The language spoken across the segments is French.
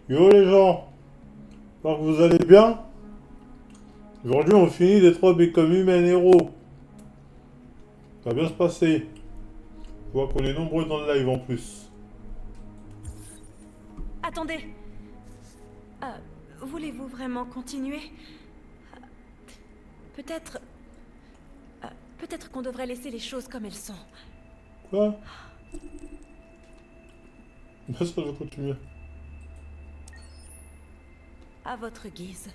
Yo les gens, j'espère que vous allez bien. Aujourd'hui on finit les 3 Become Human héros. Ça va bien se passer. Je vois qu'on est nombreux dans le live en plus. Attendez. Voulez-vous vraiment continuer? Peut-être... peut-être qu'on devrait laisser les choses comme elles sont. Quoi? Bien sûr je continue. À votre guise.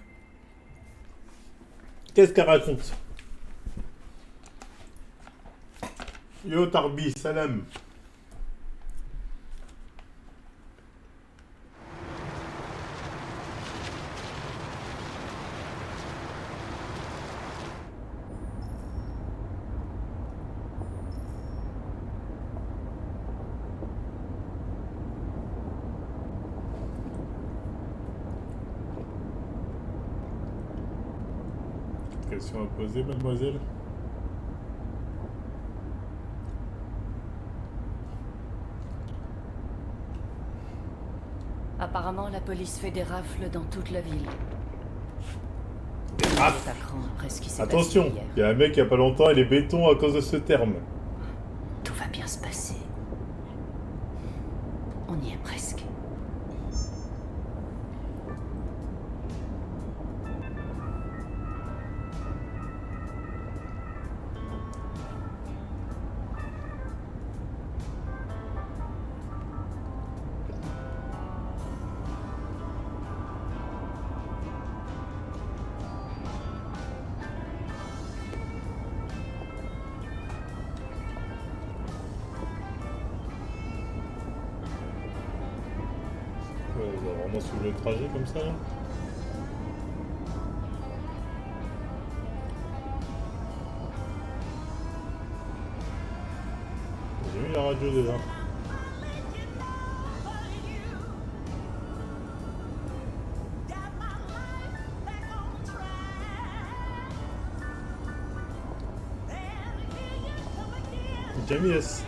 Qu'est-ce qu'elle raconte? Yo Tarbi, salam. Question à poser, mademoiselle? Apparemment, la police fait des rafles dans toute la ville. Ah, C'est à cran après ce qui s'est passé attention, hier. il y a un mec il y a pas longtemps, il est béton à cause de ce terme. Tout va bien se passer. On y est presque. On va vraiment suivre le trajet comme ça là. J'ai mis la radio déjà. Jamies.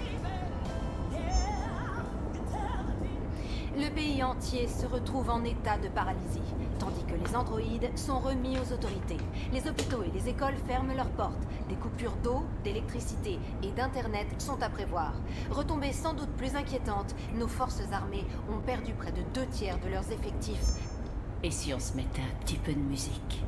Le pays entier se retrouve en état de paralysie, tandis que les androïdes sont remis aux autorités. Les hôpitaux et les écoles ferment leurs portes. Des coupures d'eau, d'électricité et d'internet sont à prévoir. Retombées sans doute plus inquiétantes, nos forces armées ont perdu près de 2/3 de leurs effectifs. Et si on se mettait un petit peu de musique?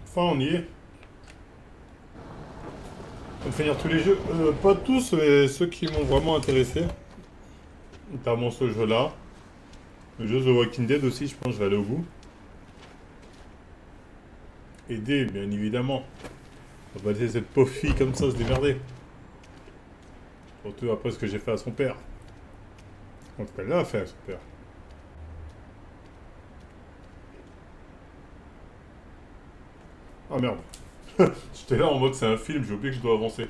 Enfin on y est. On va finir tous les jeux. Pas tous, mais ceux qui m'ont vraiment intéressé. Notamment ce jeu-là. Le jeu The Walking Dead aussi, je pense que je vais aller au bout. Aider, bien évidemment. On va pas laisser cette pauvre fille comme ça se démerder. Surtout après ce que j'ai fait à son père. En tout cas, là, a fait à son père. Ah merde. J'étais là en mode c'est un film, j'ai oublié que je dois avancer.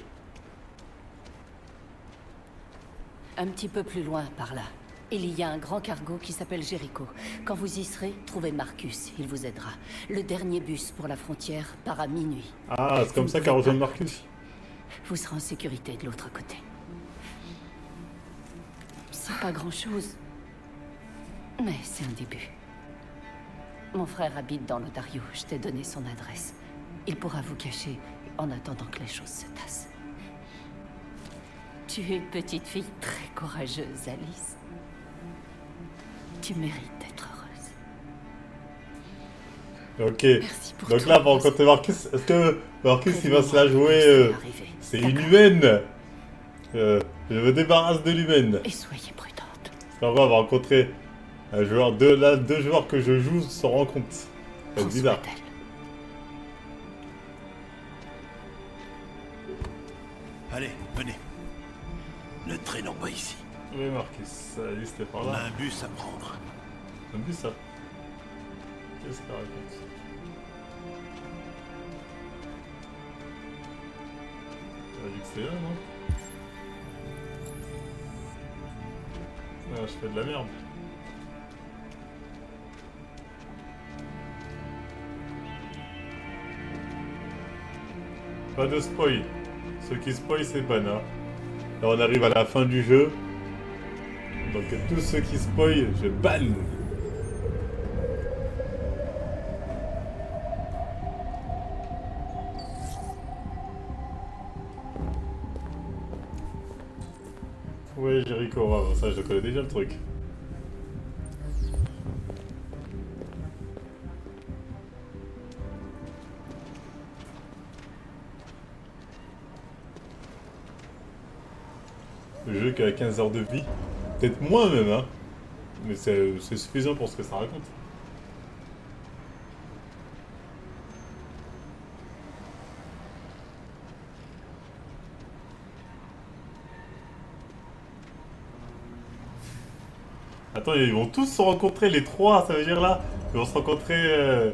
Un petit peu plus loin, par là. Il y a un grand cargo qui s'appelle Jericho. Quand vous y serez, trouvez Marcus, il vous aidera. Le dernier bus pour la frontière part à minuit. Ah, c'est comme Vous ça ne qu'a pouvez rejoint pas Marcus. Vous serez en sécurité de l'autre côté. C'est pas grand-chose. Mais c'est un début. Mon frère habite dans l'Ontario. Je t'ai donné son adresse. Il pourra vous cacher en attendant que les choses se tassent. Tu es une petite fille très courageuse, Alice. Tu mérites d'être heureuse. Ok. Merci pour Donc tout, là, pour Rose. rencontrer Marcus, est-ce que Marcus il va se la Prévenez-moi jouer quand vous serez arrivé. c'est D'accord. une humaine. Je me débarrasse de l'humaine. Et soyez prudente. On va rencontrer un joueur, deux joueurs que je joue se rendent compte. C'est Prends bizarre. soin d'elle. Allez, venez. Ne traînons pas ici. Oui, Marcus, allez, c'était par On a là. un bus à prendre. On dit ça. Qu'est-ce qu'elle raconte? Elle a dit que c'était là, non? Ah, je fais de la merde. Pas de spoil. Ceux qui spoil, c'est Bana. Là, on arrive à la fin du jeu. Donc, tous ceux qui spoil, je banne. Ouais, Jericho, bon, ça, je connais déjà le truc. Le jeu qui a 15 heures de vie. Peut-être moins même, hein. Mais c'est suffisant pour ce que ça raconte. Attends, ils vont tous se rencontrer, les trois, ça veut dire là. Ils vont se rencontrer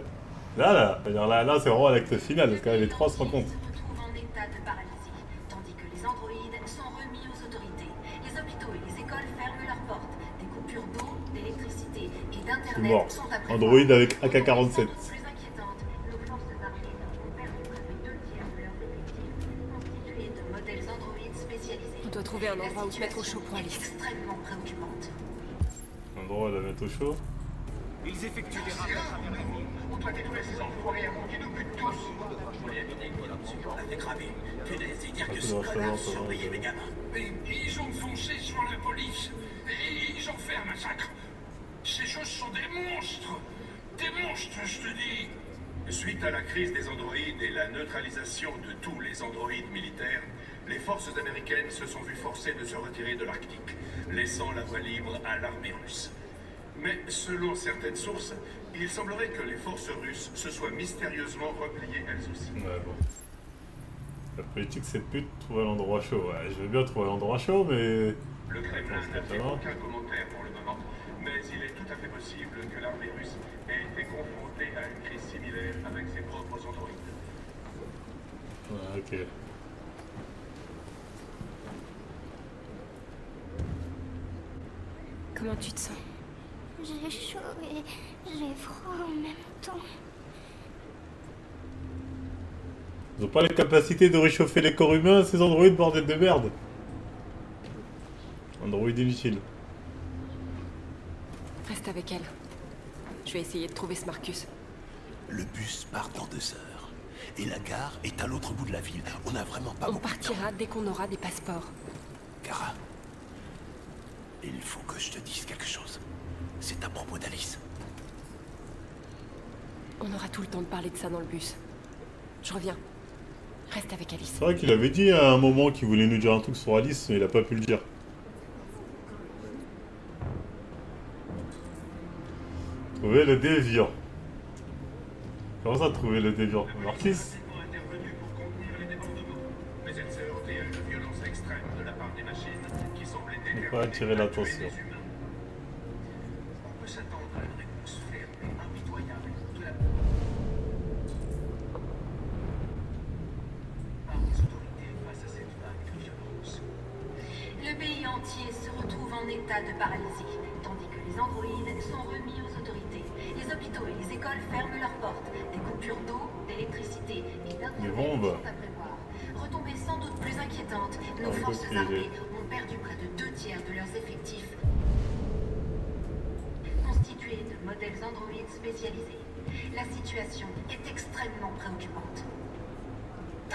là. Ça veut dire là, c'est vraiment l'acte final, parce que là, les trois se rencontrent. Se retrouvent en état de paralysie, tandis que les androïdes sont remis aux autorités. Les hôpitaux et les écoles ferment leurs portes. Des coupures d'eau, d'électricité et Je suis d'internet mort. sont à prévoir. Android avec AK-47. Plus inquiétante, nos forces armées ont perdu près de 2 tiers de leurs effectifs, constitués de modèles androïdes spécialisés. On doit trouver un endroit où se mettre au chaud pour est Alice. extrêmement préoccupante. Android à mettre au chaud. Ils effectuent des rafles à travers la ville. On doit détruire ces enfoirés avant qu'ils nous butent tous. On les a mis là-dessus, on l'a fait cramer. Punaise, et dire Ah, que c'est ce dans connard le salon, surveillait mes gamins. Et ils ont foncé sur la police. Et ils ont fait un massacre. Ces choses sont des monstres. Des monstres, je te dis. Suite à la crise des androïdes et la neutralisation de tous les androïdes militaires, les forces américaines se sont vues forcées de se retirer de l'Arctique, laissant la voie libre à l'armée russe. Mais selon certaines sources, il semblerait que les forces russes se soient mystérieusement repliées elles aussi. Ouais, bon. La politique, c'est de pute, trouver l'endroit chaud. Ouais, je veux bien trouver l'endroit chaud, mais... Le Kremlin n'a fait Attends. aucun commentaire pour le moment, mais il est tout à fait possible que l'armée russe ait été confrontée à une crise similaire avec ses propres androïdes. Ouais, ok. Comment tu te sens? J'ai chaud et j'ai froid en même temps. Ils ont pas les capacités de réchauffer les corps humains, ces androïdes, bordel de merde. Android inutile. Reste avec elle. Je vais essayer de trouver ce Marcus. Le bus part dans 2 heures. Et la gare est à l'autre bout de la ville. On n'a vraiment pas On beaucoup de temps. partira dès qu'on aura des passeports. Kara, il faut que je te dise quelque chose. C'est à propos d'Alice. On aura tout le temps de parler de ça dans le bus. Je reviens. Reste avec Alice. C'est vrai qu'il avait dit à un moment qu'il voulait nous dire un truc sur Alice, mais il a pas pu le dire. Trouver le déviant. Comment ça, trouver le déviant? Marquis? Intervenue pour contenir les débordements, mais elle s'est heurtée à une violence extrême de la part des machines qui semblaient Ne pas attirer l'attention. des humains. On peut s'attendre à une réponse ferme et impitoyable de la part des autorités face à cette vague de violence. Le pays entier se retrouve en état de paralysie, tandis que les androïdes sont remis aux autorités. Les hôpitaux et les écoles ferment leurs portes. Des coupures d'eau, d'électricité et Les d'internet bombes. sont à prévoir. Retombées sans doute plus inquiétantes, nos Ah, forces ok, armées ont perdu près de 2 tiers de leurs effectifs, constitués de modèles androïdes spécialisés. La situation est extrêmement préoccupante.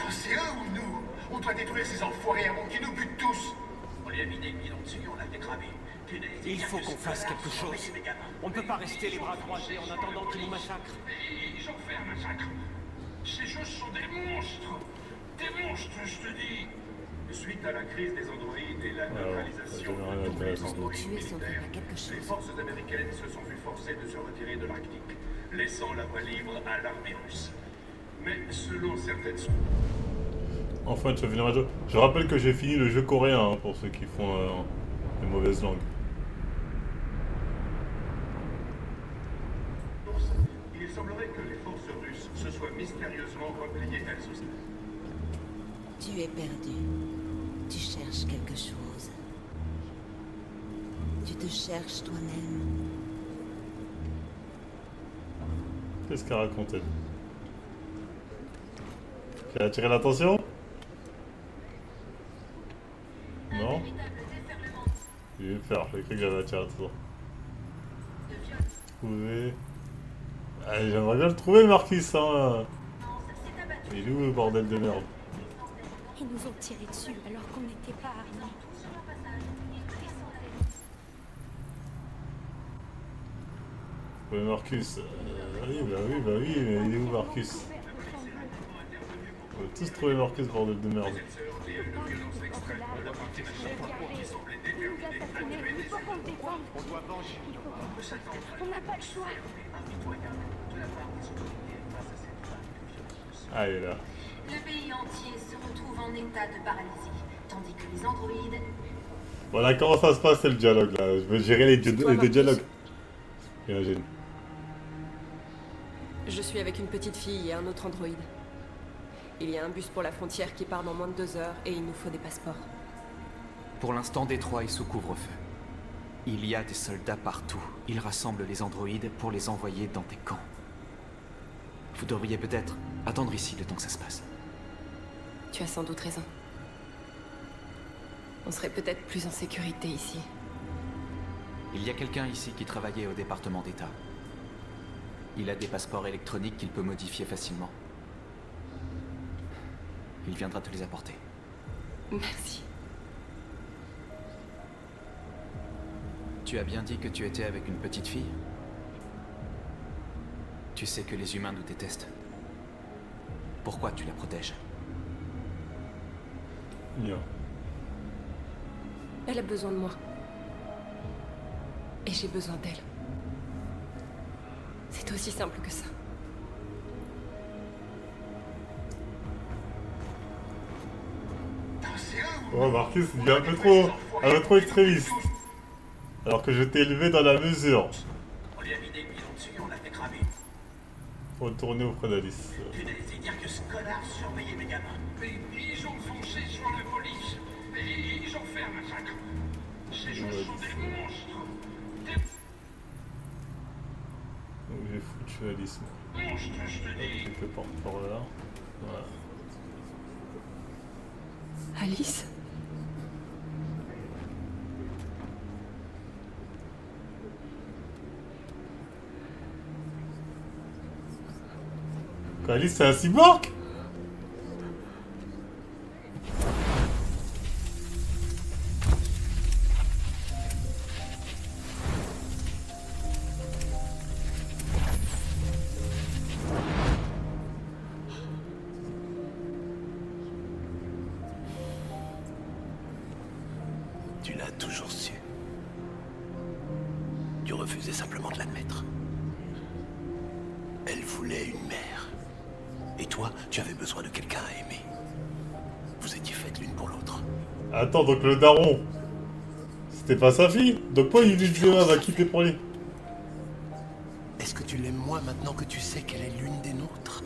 C'est eux ou nous? On doit détruire ces enfoirés avant qu'ils nous butent tous. On les a mis des milles dessus, on l'a fait cramer. Punaise, et Il dire faut que ce qu'on fasse connard quelque chose. surveillait mes gamins. On ne peut pas rester les bras croisés en attendant qu'ils nous massacrent. Et ils ont fait un massacre. Ces choses sont des monstres. Des monstres, je te dis. Suite à la crise des androïdes et la neutralisation ça de tous général, les androïdes tuer sans militaires, faire quelque chose. les forces américaines se sont vues forcées de se retirer de l'Arctique, laissant la voie libre à l'armée russe. Mais selon certaines sources, Enfin, tu vas venir à jeu. Je rappelle que j'ai fini le jeu coréen, hein, pour ceux qui font les mauvaises langues. il semblerait que les forces russes se soient mystérieusement repliées elles aussi. Tu es perdu. Tu cherches quelque chose. Tu te cherches toi-même. Qu'est-ce qu'elle racontait? Qui a attiré l'attention? Non? Je vais le faire, j'ai cru que j'avais attiré tout ça. Trouver. Ah, j'aimerais bien le trouver, Marcus, hein. Il est où le bordel de merde? Ils nous ont tiré dessus alors qu'on n'était pas armés. Ouais, Marcus. Oui, mais il est où Marcus? On va tous trouver Marcus, bordel de merde. On n'a pas le choix. Ah, il est là. Le pays entier se retrouve en état de paralysie, tandis que les androïdes... Voilà comment ça se passe, c'est le dialogue là. Je veux gérer les deux dialogues. Imagine. Je suis avec une petite fille et un autre androïde. Il y a un bus pour la frontière qui part dans moins de 2 heures et il nous faut des passeports. Pour l'instant, Détroit est sous couvre-feu. Il y a des soldats partout. Ils rassemblent les androïdes pour les envoyer dans des camps. Vous devriez peut-être attendre ici le temps que ça se passe. Tu as sans doute raison. On serait peut-être plus en sécurité ici. Il y a quelqu'un ici qui travaillait au département d'État. Il a des passeports électroniques qu'il peut modifier facilement. Il viendra te les apporter. Merci. Tu as bien dit que tu étais avec une petite fille? Tu sais que les humains nous détestent. Pourquoi tu la protèges? Bien. Elle a besoin de moi. Et j'ai besoin d'elle. C'est aussi simple que ça. Oh, Marcus, il est un peu trop extrémiste. Alors que je t'ai élevé dans la mesure. On lui a mis des bidons dessus et on l'a fait cramer. Retourner auprès d'Alice. Tu n'as laissé dire que ce connard surveillait mes gamins. Mais ils ont foncé sur la police. Et ils ont fait un massacre. Ces gens sont des monstres. Donc j'ai foutu Alice. Des monstres, je te dis. Quelque part par là. Voilà. Alice? Alice, c'est un cyborg? Tu l'as toujours su. Tu refusais simplement de l'admettre. Elle voulait une mère. Et toi, tu avais besoin de quelqu'un à aimer. Vous étiez faites l'une pour l'autre. Attends, donc le daron, c'était pas sa fille? Donc pourquoi il lui disait va quitter pour lui? Est-ce que tu l'aimes moins maintenant que tu sais qu'elle est l'une des nôtres?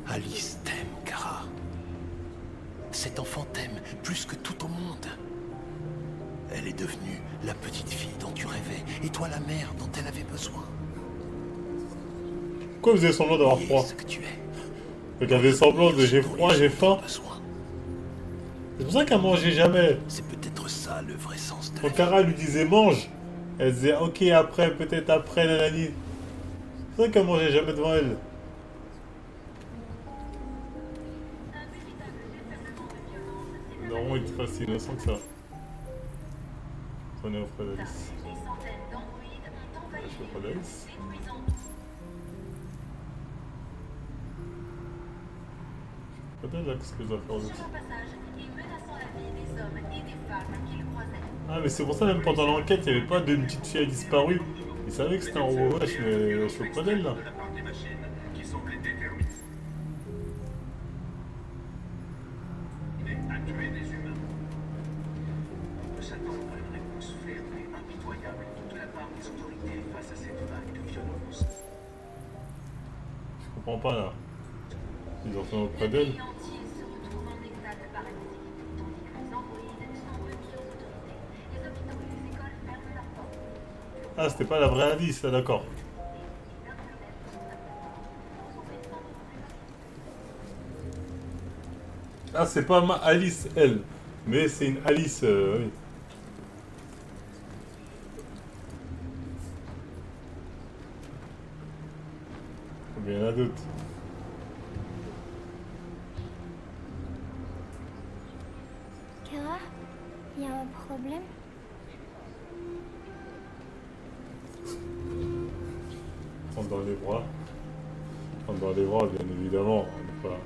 Alice t'aime, Kara. Cet enfant t'aime plus que tout au monde. Elle est devenue la petite fille dont tu rêvais, et toi la mère dont elle avait besoin. Pourquoi vous avez semblant d'avoir froid? Ce que tu es. Donc elle avait semblant de j'ai froid, j'ai faim. C'est pour ça qu'elle mangeait jamais. C'est peut-être ça le vrai sens de la Quand vie. Kara lui disait mange, elle disait ok après, peut-être après, nanani. C'est pour ça qu'elle mangeait jamais devant elle. Le daron il est aussi innocent que ça. On est auprès d'Alice. Je suis auprès d'Alice. Peut-être là, qu'est-ce que je dois faire d'autre? Ah mais c'est pour ça même pendant l'enquête il n'y avait pas d'une petite fille disparue. Ils savaient que c'était un robot wesh mais je suis auprès d'elle là. Je comprends pas là. Ils ont fait auprès d'elle. Ah, c'était pas la vraie Alice, là, d'accord. Ah, c'est pas ma Alice, elle. Mais c'est une Alice, oui. Mais il y en a d'autres. Kara, il y a un problème? Prendre dans les bras. Prendre dans les bras, bien évidemment. On est pas...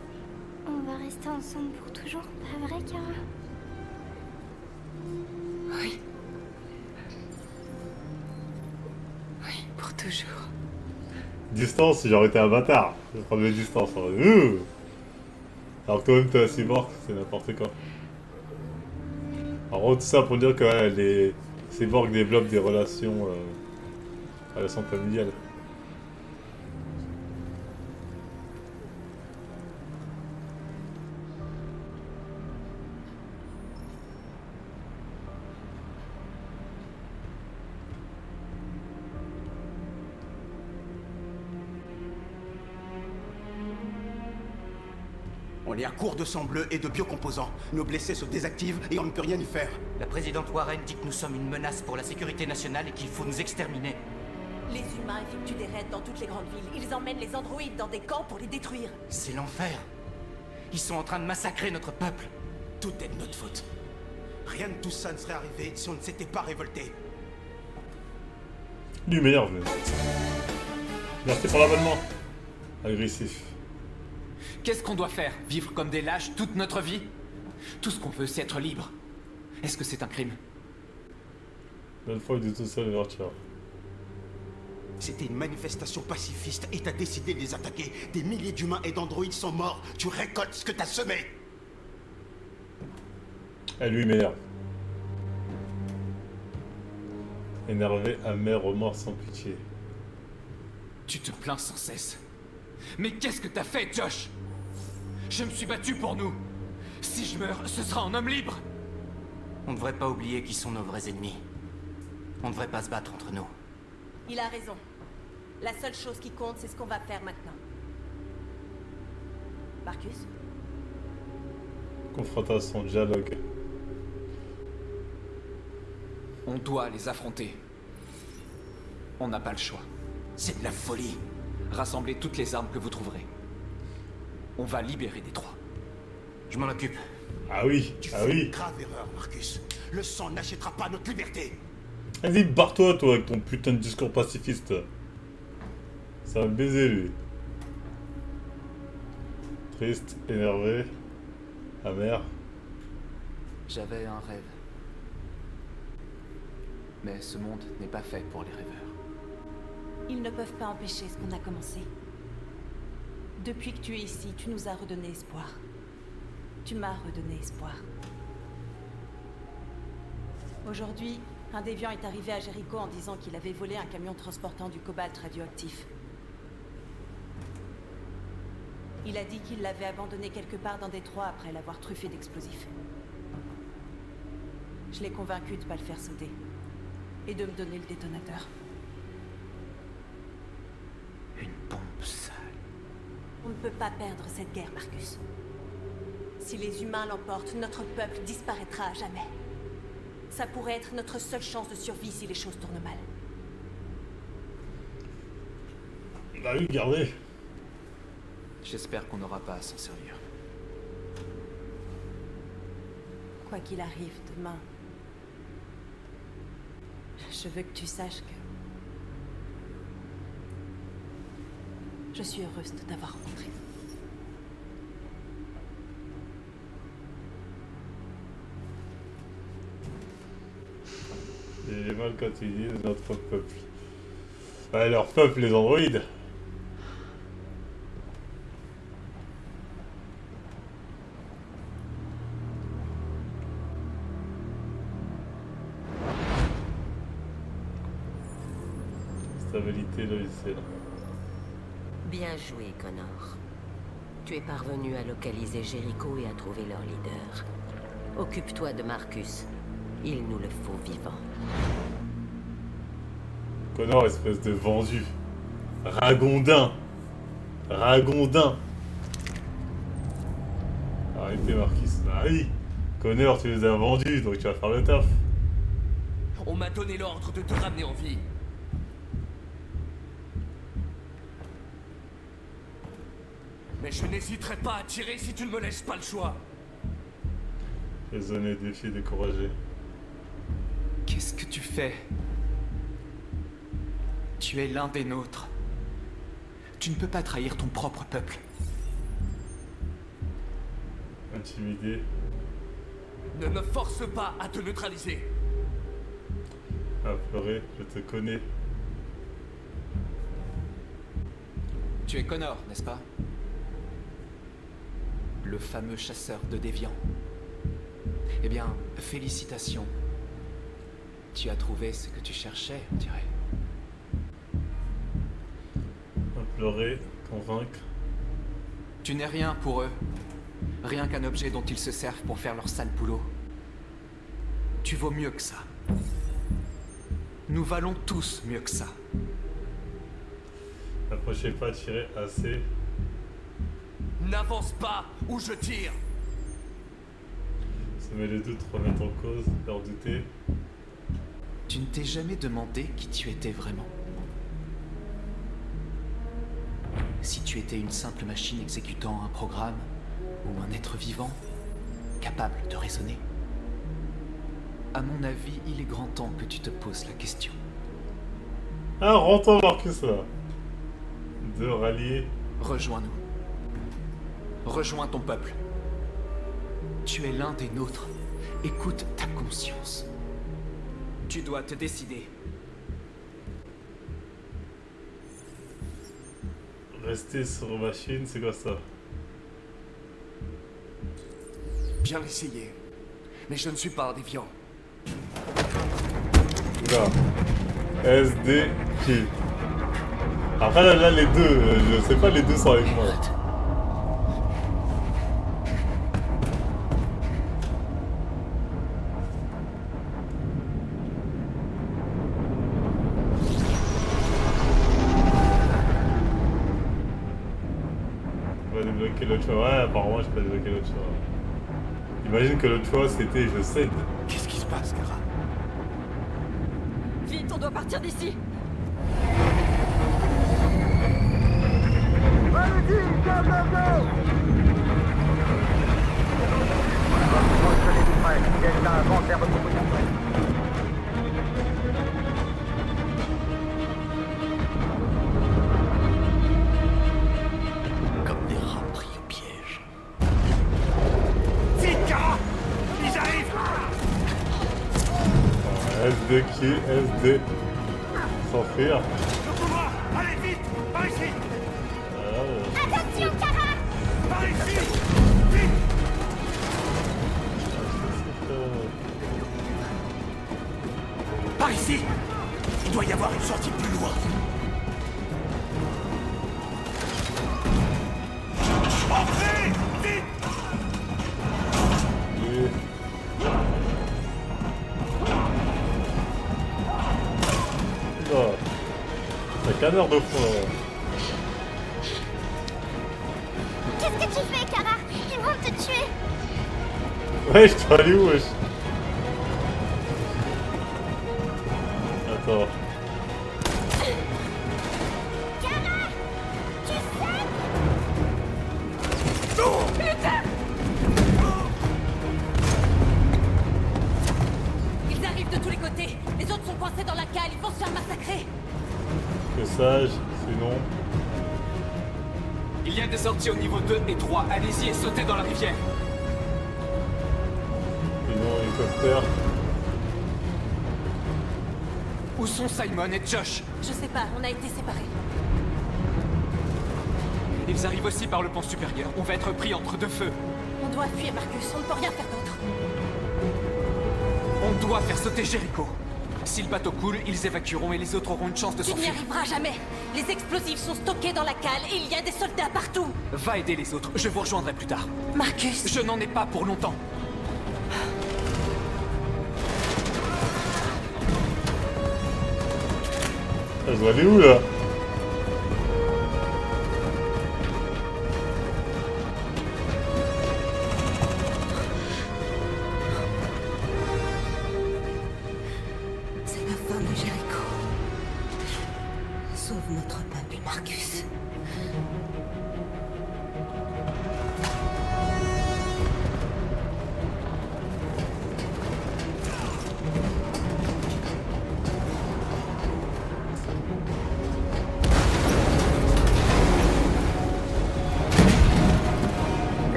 On va rester ensemble pour toujours, pas vrai, Kara? Oui. Oui, pour toujours. Distance, j'aurais été un bâtard. Je vais prendre mes distances. Alors que toi-même t'es assez mort, c'est n'importe quoi. En gros, tout ça pour dire que ouais, les cyborgs développent des relations familiales. On est à court de sang bleu et de biocomposants. Nos blessés se désactivent et on ne peut rien y faire. La présidente Warren dit que nous sommes une menace pour la sécurité nationale et qu'il faut nous exterminer. Les humains effectuent des raids dans toutes les grandes villes. Ils emmènent les androïdes dans des camps pour les détruire. C'est l'enfer. Ils sont en train de massacrer notre peuple. Tout est de notre faute. Rien de tout ça ne serait arrivé si on ne s'était pas révolté. Du meilleur, je... Merci pour l'abonnement. Agressif. Qu'est-ce qu'on doit faire? Vivre comme des lâches toute notre vie? Tout ce qu'on veut, c'est être libre. Est-ce que c'est un crime? Bonne fois du tout seul, l'ouverture. C'était une manifestation pacifiste et t'as décidé de les attaquer. Des milliers d'humains et d'androïdes sont morts. Tu récoltes ce que t'as semé. Elle lui m'énerve. Énervé, amer, remords sans pitié. Tu te plains sans cesse. Mais qu'est-ce que t'as fait, Josh? Je me suis battu pour nous. Si je meurs, ce sera en homme libre. On ne devrait pas oublier qui sont nos vrais ennemis. On ne devrait pas se battre entre nous. Il a raison. La seule chose qui compte, c'est ce qu'on va faire maintenant. Marcus? Confrontation, dialogue. On doit les affronter. On n'a pas le choix. C'est de la folie. Rassemblez toutes les armes que vous trouverez. On va libérer Détroit. Je m'en occupe. Ah oui, Tu ah fais oui. une grave erreur, Marcus. Le sang n'achètera pas notre liberté. Vas-y, barre-toi, toi, avec ton putain de discours pacifiste. Ça va me baiser, lui. Triste, énervé, amer. J'avais un rêve. Mais ce monde n'est pas fait pour les rêveurs. Ils ne peuvent pas empêcher ce qu'on a commencé. Depuis que tu es ici, tu nous as redonné espoir. Tu m'as redonné espoir. Aujourd'hui, un déviant est arrivé à Jericho en disant qu'il avait volé un camion transportant du cobalt radioactif. Il a dit qu'il l'avait abandonné quelque part dans Détroit après l'avoir truffé d'explosifs. Je l'ai convaincu de ne pas le faire sauter. Et de me donner le détonateur. Une bombe sale. On ne peut pas perdre cette guerre, Marcus. Si les humains l'emportent, notre peuple disparaîtra à jamais. Ça pourrait être notre seule chance de survie si les choses tournent mal. Bah oui, gardez. J'espère qu'on n'aura pas à s'en servir. Quoi qu'il arrive demain, je veux que tu saches que... je suis heureuse de t'avoir rencontré. J'ai mal quand ils disent notre peuple. Ouais, leur peuple, les androïdes. Stabilité logicielle. Bien joué, Connor. Tu es parvenu à localiser Jericho et à trouver leur leader. Occupe-toi de Marcus. Il nous le faut vivant. Connor, espèce de vendu. Ragondin. Ragondin. Arrêtez, Marcus. Ah oui. Connor, tu les as vendus, donc tu vas faire le taf. On m'a donné l'ordre de te ramener en vie. Mais je n'hésiterai pas à tirer si tu ne me laisses pas le choix. Raisonné, défié, découragé. Qu'est-ce que tu fais? Tu es l'un des nôtres. Tu ne peux pas trahir ton propre peuple. Intimidé. Ne me force pas à te neutraliser. À pleurer, je te connais. Tu es Connor, n'est-ce pas? Le fameux chasseur de déviants. Eh bien, félicitations. Tu as trouvé ce que tu cherchais, on dirait. Implorer, convaincre. Tu n'es rien pour eux. Rien qu'un objet dont ils se servent pour faire leur sale boulot. Tu vaux mieux que ça. Nous valons tous mieux que ça. N'approchez pas, tirez assez. N'avance pas ou je tire. Semer les doutes, remettre en cause, leur douter. Tu ne t'es jamais demandé qui tu étais vraiment. Si tu étais une simple machine exécutant un programme, ou un être vivant, capable de raisonner. À mon avis, il est grand temps que tu te poses la question. Ah, rentre Marcus là. De rallier. Rejoins-nous. Rejoins ton peuple. Tu es l'un des nôtres. Écoute ta conscience. Tu dois te décider. Rester sur machine, c'est quoi ça? Bien essayé. Mais je ne suis pas un déviant. Oula. SD kill. Après là les deux, je sais pas, les deux sont avec moi. On va débloquer l'autre choix. Ouais, apparemment je peux débloquer l'autre choix. Imagine que l'autre choix c'était je cède. Qu'est-ce qui se passe, Kara? Vite, on doit partir d'ici. Comme des rats pris au piège. Vite, Kara! Ils arrivent! SD qui SD. S'enfuir. Secours-moi! Allez, vite! Par ici! Attention, Kara! Par ici! Vite! Par ici! Il doit y avoir une sortie plus loin. Entrez! Vite! Oh. Un canard de fond là. Qu'est-ce que tu fais, Kara? Ils vont te tuer! Ouais, je te allé où, wesh? Attends. Kara! Tu sais? Putain! Ils arrivent de tous les côtés. Les autres sont coincés dans la cale. Ils vont se faire massacrer. Que sage, sinon. Il y a des sorties au niveau 2 et 3. Allez-y et sautez dans la rivière. Sinon, hélicoptère. Où sont Simon et Josh? Je sais pas, on a été séparés. Ils arrivent aussi par le pont supérieur. On va être pris entre deux feux. On doit fuir, Marcus. On ne peut rien faire d'autre. On doit faire sauter Jericho. Si le bateau coule, ils évacueront et les autres auront une chance de Tu n'y s'enfuir. arriveras jamais. Les explosifs sont stockés dans la cale et il y a des soldats partout. Va aider les autres. Je vous rejoindrai plus tard. Marcus. Je n'en ai pas pour longtemps. Ah, je dois aller où là?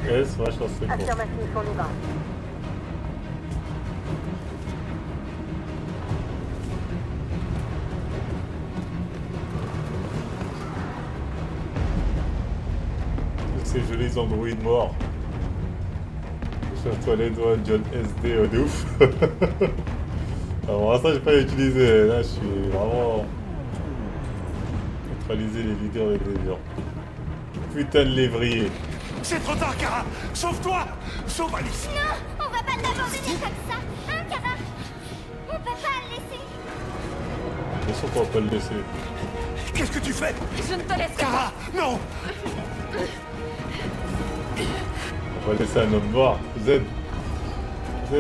S, ouais, je pense que c'est bon. Affirmatif, on y va. Ces jolis androïdes morts. Cherche-toi les doigts, John SD, de ouf. Alors, pour l'instant, j'ai pas utilisé. Là, je suis vraiment. Neutraliser les leaders des lévions. Putain de lévrier. C'est trop tard, Kara. Sauve-toi. Sauve Alice. Non, on va pas l'abandonner comme ça. Hein, Kara? On peut pas le laisser. Bien sûr qu'on va pas le laisser. Qu'est-ce que tu fais? Je ne te laisse Kara, non. On va laisser un homme noir. Z. On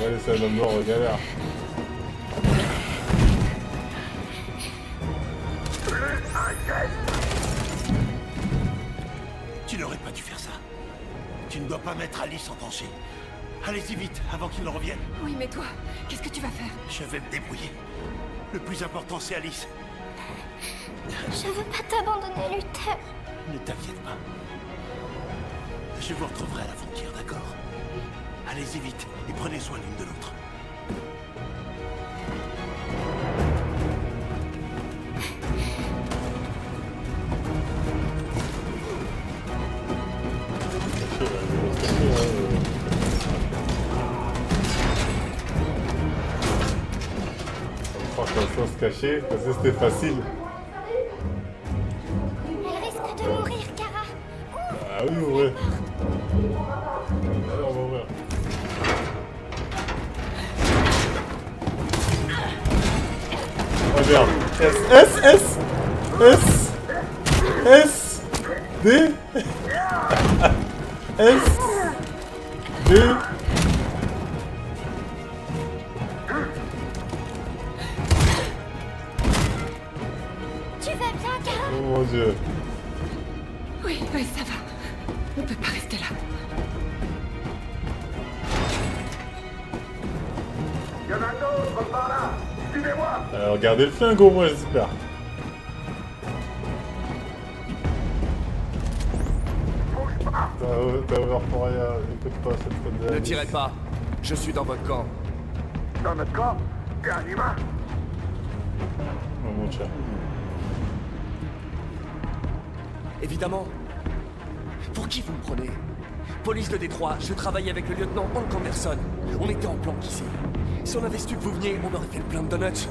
va laisser un homme noir en galère. Tu n'aurais pas dû faire ça. Tu ne dois pas mettre Alice en danger. Allez-y vite, avant qu'il ne revienne. Oui, mais toi, qu'est-ce que tu vas faire? Je vais me débrouiller. Le plus important, c'est Alice. Je veux pas t'abandonner, Luther. Ne t'inquiète pas. Je vous retrouverai à la frontière, d'accord? Allez-y vite et prenez soin l'une de l'autre. On va faire se cacher, parce que c'était facile. Elle risque de mourir, Kara. Ah oui, ouais. Allez, on va ouvrir. Oh merde. S, D, S, D. Tu vas bien, Kara? Oh mon dieu. Oui, oui, ça va. On peut pas rester là. Il y en a d'autres par là. Suivez-moi. Regardez le flingue au moins, j'espère. T'as ouvert pour rien, écoute pas cette fois de Ne tirez pas. Je suis dans votre camp. Dans notre camp, t'es un humain. Oh mon chat. Évidemment. Pour qui vous me prenez? Police de Détroit, je travaillais avec le lieutenant Hank Anderson. On était en planque ici. Si on avait su que vous veniez, on aurait fait le plein de donuts.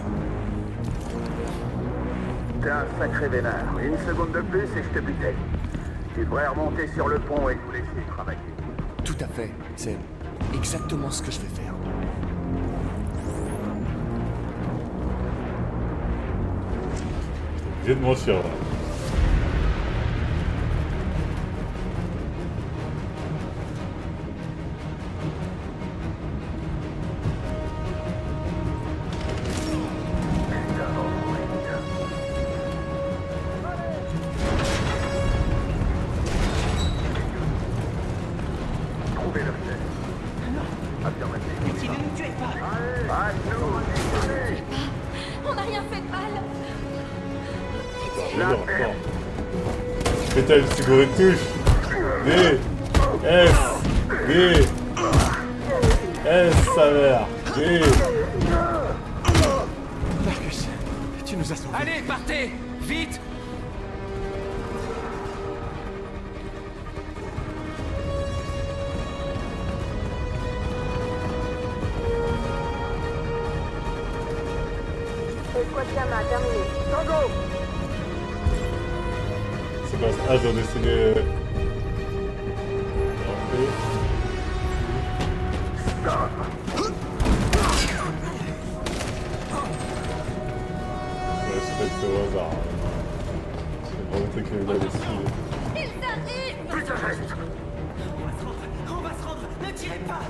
T'es un sacré vénard. Une seconde de plus et je te butais. Tu devrais remonter sur le pont et nous laisser travailler. Tout à fait. C'est exactement ce que je vais faire. J'ai de mentir là. Trouvez le chef. Affirmatif. Mais si ne nous tuez pas. À nous, désolé. On n'a rien fait de mal. Pétale de cigarette touche. D. S. D. S, sa mère. D. Marcus, tu nous as sauvés. Allez, partez! Vite! Escouade Gamma, terminé. Tango. C'est quoi ça? Ah, je dois décider. Ouais, c'est peut-être au hasard. C'est vraiment truc que là décidé. Ils arrivent! Plus de reste. On va se rendre. Ne tirez pas.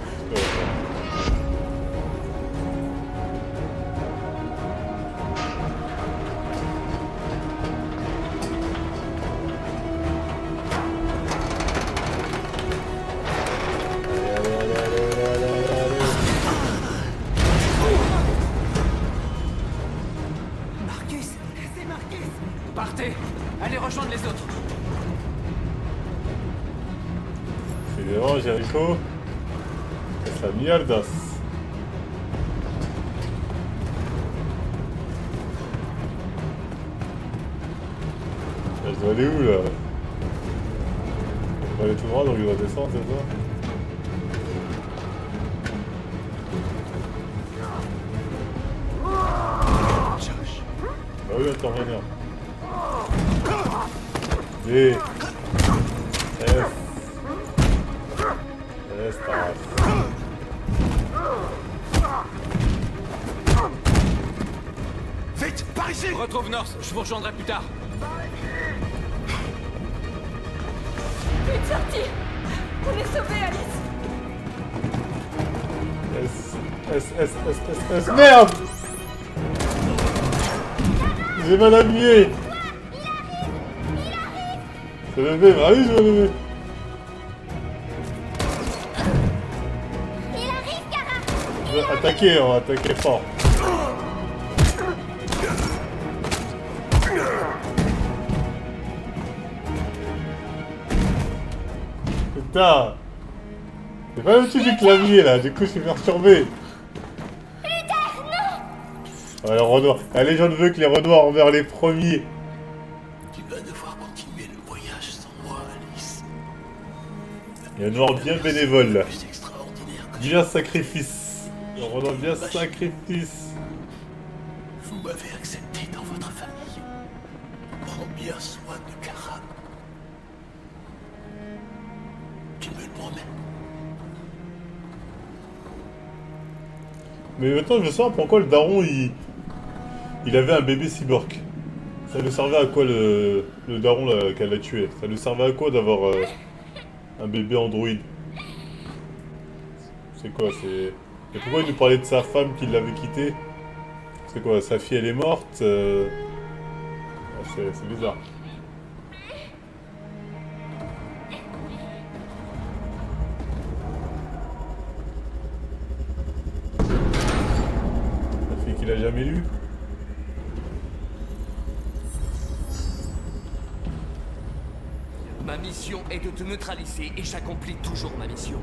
Évidemment, Jericho. C'est la mierdas. Je dois aller où là? On va aller tout droit, donc il doit descendre, c'est ça? Bah oui, attends, reviens. D. F. S, t'as. Vite, par ici! Retrouve North, je vous rejoindrai plus tard. Une sortie! On est sauvés, Alice! S. Merde! J'ai mal habillé! C'est le bébé, ah oui, c'est le bébé! Il arrive, Kara! Attaquer, on va attaquer fort. Putain! C'est pas le truc du clavier là, du coup je suis perturbé. Ouais, le Renoir. La légende veut que les Renoirs meurent les premiers. Tu vas devoir continuer le voyage sans moi, Alice. Il y a un Noir bien bénévole là. Bien sacrifice. Le Renoir bien sacrifice. Vous m'avez accepté dans votre famille. Prends bien soin de Kara. Tu me le promets? Mais maintenant je sens pourquoi le daron il avait un bébé cyborg. Ça lui servait à quoi le daron là, qu'elle a tué? Ça lui servait à quoi d'avoir un bébé androïde? C'est quoi? C'est... Et pourquoi il nous parlait de sa femme qui l'avait quitté? C'est quoi? Sa fille elle est morte? C'est bizarre. La fille qu'il a jamais lue? Ma mission est de te neutraliser et j'accomplis toujours ma mission.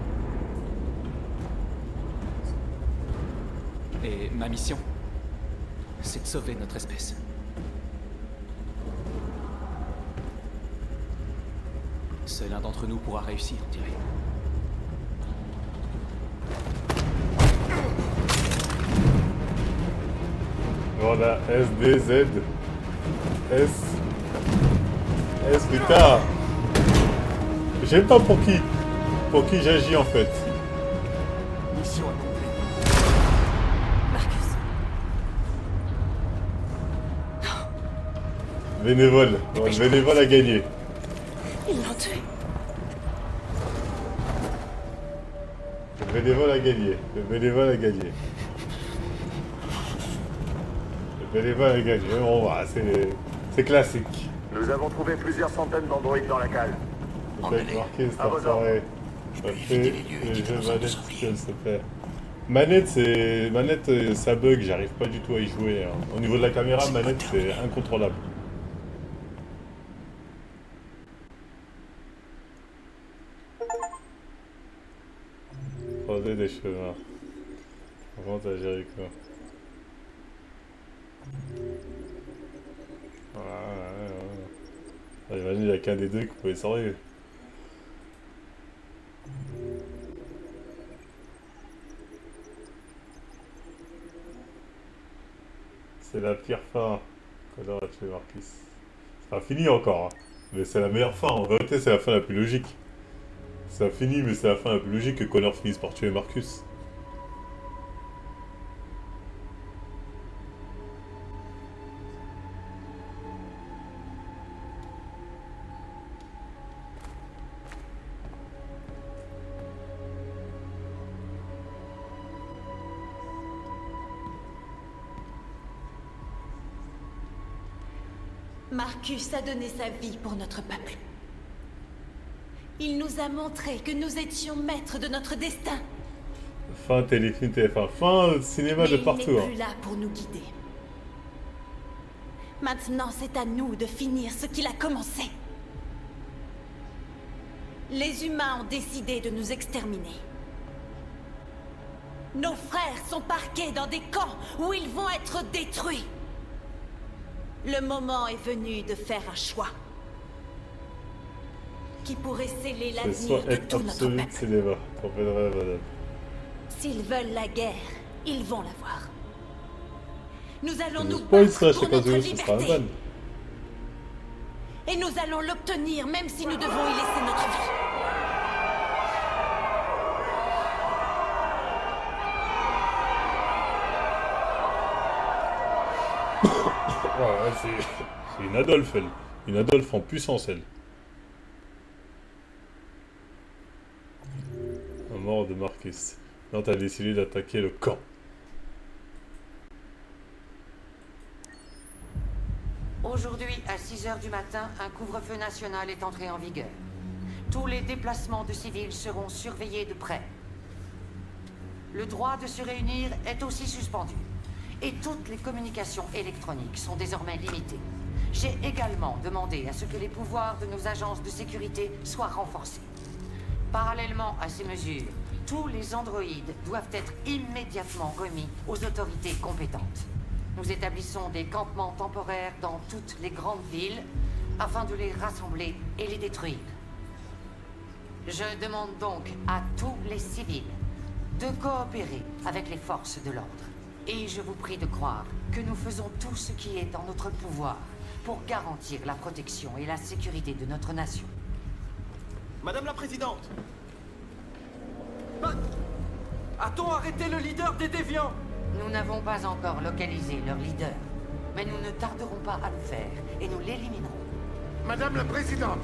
Et ma mission, c'est de sauver notre espèce. Seul un d'entre nous pourra réussir, on dirait. Voilà, S, D, Z. S, putain. Je sais pas pour qui j'agis en fait. Mission accomplie. Marcus. Bénévole. Bon, le bénévole a gagné. Ils l'ont tué. Le bénévole a gagné. Le bénévole a gagné. Le bénévole a gagné. Bon, voilà, c'est classique. Nous avons trouvé plusieurs centaines d'androïdes dans la cale. Peut-être marqué cette soirée. Ça fait les jeux manette, s'il te plaît. Manette, ça bug, j'arrive pas du tout à y jouer. Hein. Au niveau de la caméra, manette, c'est incontrôlable. Croiser des chemins. Rente à Jericho. Ouais. Imagine, il n'y a qu'un des deux qui pouvait sortir. C'est la pire fin qu'on aurait tué Marcus. C'est pas fini encore, hein. Mais c'est la meilleure fin. En vérité, c'est la fin la plus logique. Ça finit, mais c'est la fin la plus logique que Connor finisse par tuer Marcus. Marcus a donné sa vie pour notre peuple. Il nous a montré que nous étions maîtres de notre destin. Fin téléfilm TF1, fin cinéma de partout. Il n'est plus là pour nous guider. Maintenant, c'est à nous de finir ce qu'il a commencé. Les humains ont décidé de nous exterminer. Nos frères sont parqués dans des camps où ils vont être détruits. Le moment est venu de faire un choix qui pourrait sceller Ce l'avenir soit de être tout notre absolu, peuple. c'est les va. T'en fais de rêve, madame. S'ils veulent la guerre, ils vont l'avoir. Nous allons Je nous spoil ça, battre je sais pour pas notre si ce sera un liberté. ban. Et nous allons l'obtenir même si nous devons y laisser notre vie. Ouais, c'est une Adolphe, elle. Une Adolphe en puissance, elle. La mort de Marcus. Nantes a décidé d'attaquer le camp. Aujourd'hui, à 6 h du matin, un couvre-feu national est entré en vigueur. Tous les déplacements de civils seront surveillés de près. Le droit de se réunir est aussi suspendu. Et toutes les communications électroniques sont désormais limitées. J'ai également demandé à ce que les pouvoirs de nos agences de sécurité soient renforcés. Parallèlement à ces mesures, tous les androïdes doivent être immédiatement remis aux autorités compétentes. Nous établissons des campements temporaires dans toutes les grandes villes afin de les rassembler et les détruire. Je demande donc à tous les civils de coopérer avec les forces de l'ordre. Et je vous prie de croire que nous faisons tout ce qui est en notre pouvoir pour garantir la protection et la sécurité de notre nation. Madame la Présidente! A-t-on arrêté le leader des déviants? Nous n'avons pas encore localisé leur leader, mais nous ne tarderons pas à le faire et nous l'éliminerons. Madame la Présidente!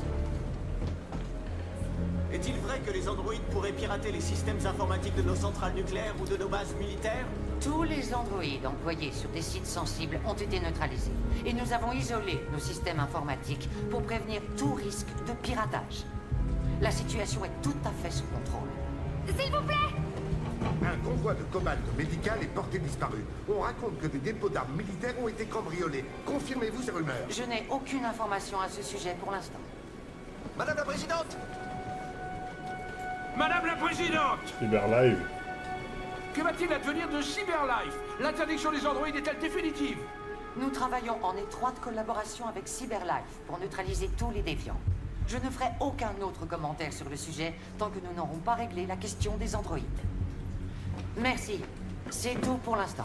Est-il vrai que les androïdes pourraient pirater les systèmes informatiques de nos centrales nucléaires ou de nos bases militaires? Tous les androïdes employés sur des sites sensibles ont été neutralisés. Et nous avons isolé nos systèmes informatiques pour prévenir tout risque de piratage. La situation est tout à fait sous contrôle. S'il vous plaît! Un convoi de cobalt médical est porté disparu. On raconte que des dépôts d'armes militaires ont été cambriolés. Confirmez-vous ces rumeurs? Je n'ai aucune information à ce sujet pour l'instant. Madame la Présidente! Madame la Présidente! Cyberlive. Que va-t-il advenir de Cyberlife? L'interdiction des androïdes est-elle définitive? Nous travaillons en étroite collaboration avec Cyberlife pour neutraliser tous les déviants. Je ne ferai aucun autre commentaire sur le sujet tant que nous n'aurons pas réglé la question des androïdes. Merci. C'est tout pour l'instant.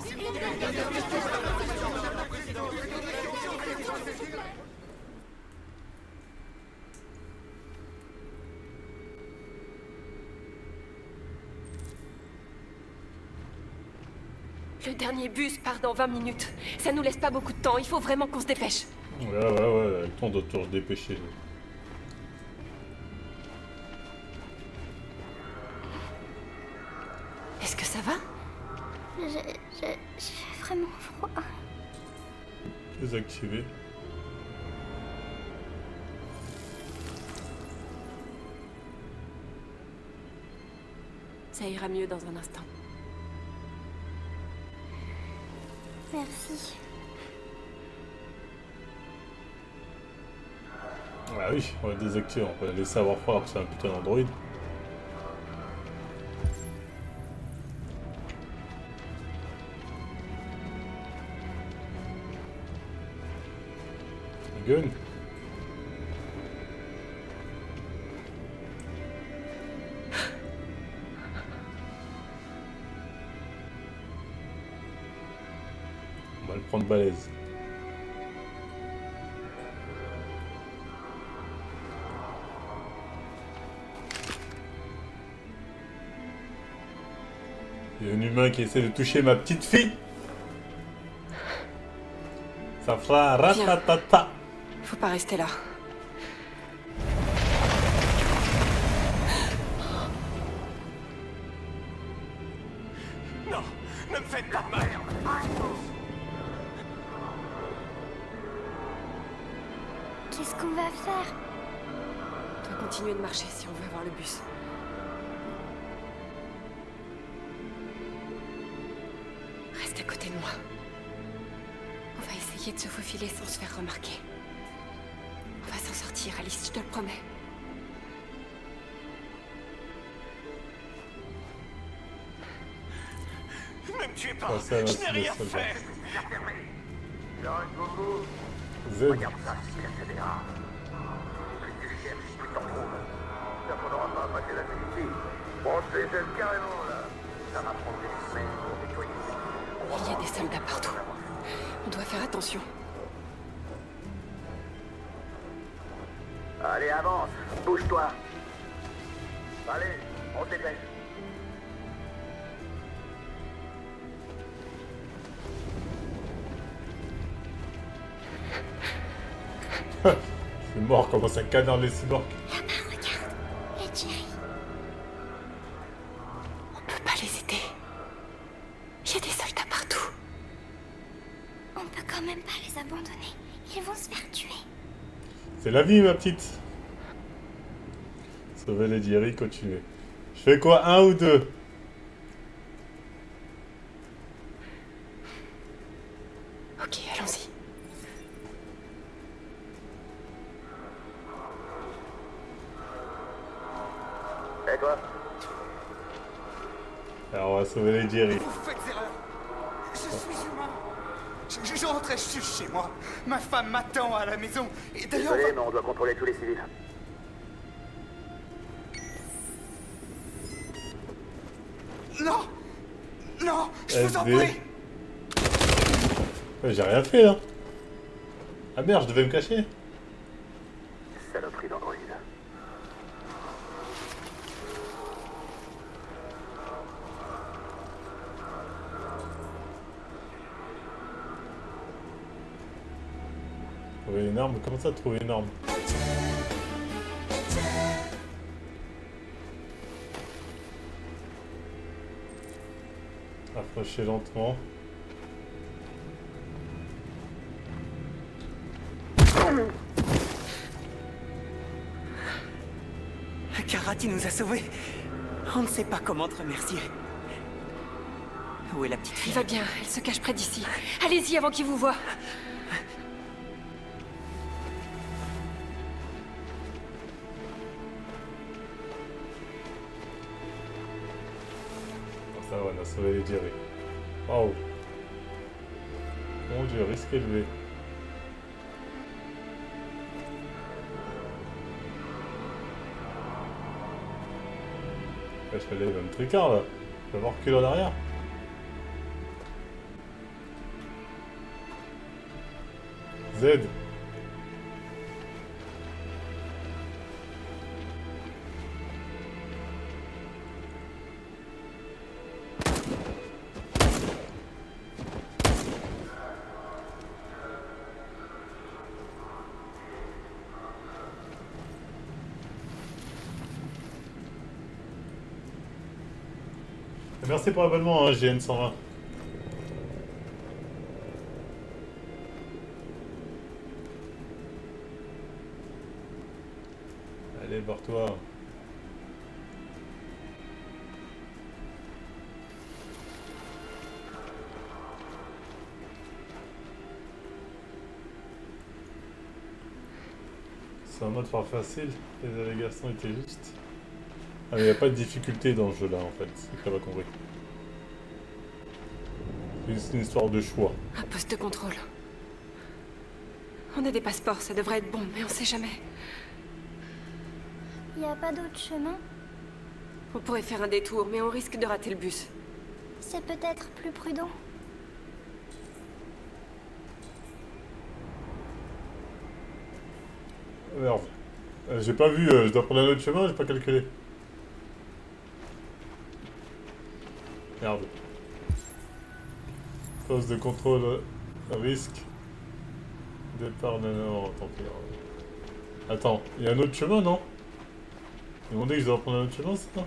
Le dernier bus part dans 20 minutes. Ça nous laisse pas beaucoup de temps. Il faut vraiment qu'on se dépêche. Ouais, le temps de te dépêcher. Est-ce que ça va? J'ai vraiment froid. Désactivé. Ça ira mieux dans un instant. Merci. Ah oui, on va désactiver, on va laisser avoir froid alors que c'est un putain d'android. Gun. On va le prendre balèze. Il y a un humain qui essaie de toucher ma petite fille. Ça fera un ratatata. Faut pas rester là. Non, ne me faites pas de mal. Qu'est-ce qu'on va faire? On doit continuer de marcher si on veut avoir le bus. Reste à côté de moi. On va essayer de se faufiler sans se faire remarquer. On va s'en sortir, Alice, je te le promets. tuez pas. Ah, ça, là, Je c'est n'ai le rien seul, fait. Il en reste beaucoup. Z. Regarde ça, Mercenaires. Si les chefs, plus t'en trouves. Ça faudra pas passer la nuit ici. On se décèle carrément, là. Ça va prendre des semaines pour nettoyer. Il y a des soldats partout. On doit faire attention. Allez, avance. Bouge-toi. Allez, on se dépêche. C'est mort, comment ça canarde les cyborgs. Là-bas, regarde. Les Jerry. On peut pas les aider. Il y a des soldats partout. On peut quand même pas les abandonner. Ils vont se faire tuer. C'est la vie, ma petite. Sauver les Jerry, continuer. Je fais quoi, 1 ou 2? Ok, allons-y. Et toi? Alors, on va sauver les Jerry. Vous faites erreur. Je suis humain. Je rentrais juste chez moi. Ma femme m'attend à la maison. Et d'ailleurs... Désolé, mais on doit contrôler tous les civils. Non. Non, je vous en SD. prie. Ouais, j'ai rien fait, là. Ah merde, je devais me cacher. Saloperie d'androïde. Trouver une arme? Comment ça, trouver une arme? Approchez lentement. Karati nous a sauvés. On ne sait pas comment te remercier. Où est la petite Elle fille? va bien, elle se cache près d'ici. Allez-y avant qu'il vous voie. Oh, ça va, on a sauvé les Jerry. Waouh. Mon dieu, risque élevé. Je fais les mêmes tricards là. Je vais avoir reculer en arrière. Z. Merci pour l'abonnement, hein, GN120. Allez, barre-toi. C'est un mode fort facile, les allégations étaient justes. Ah mais il n'y a pas de difficulté dans ce jeu là en fait, c'est que t'as pas compris. C'est juste une histoire de choix. Un poste de contrôle. On a des passeports, ça devrait être bon, mais on sait jamais. Y a pas d'autre chemin? On pourrait faire un détour, mais on risque de rater le bus. C'est peut-être plus prudent. Merde. J'ai pas vu, je dois prendre un autre chemin, j'ai pas calculé. Merde. Poste de contrôle, risque. Départ, non, tant pis. Attends, il y a un autre chemin, non? Ils m'ont dit que je dois prendre un autre chemin, c'est ça?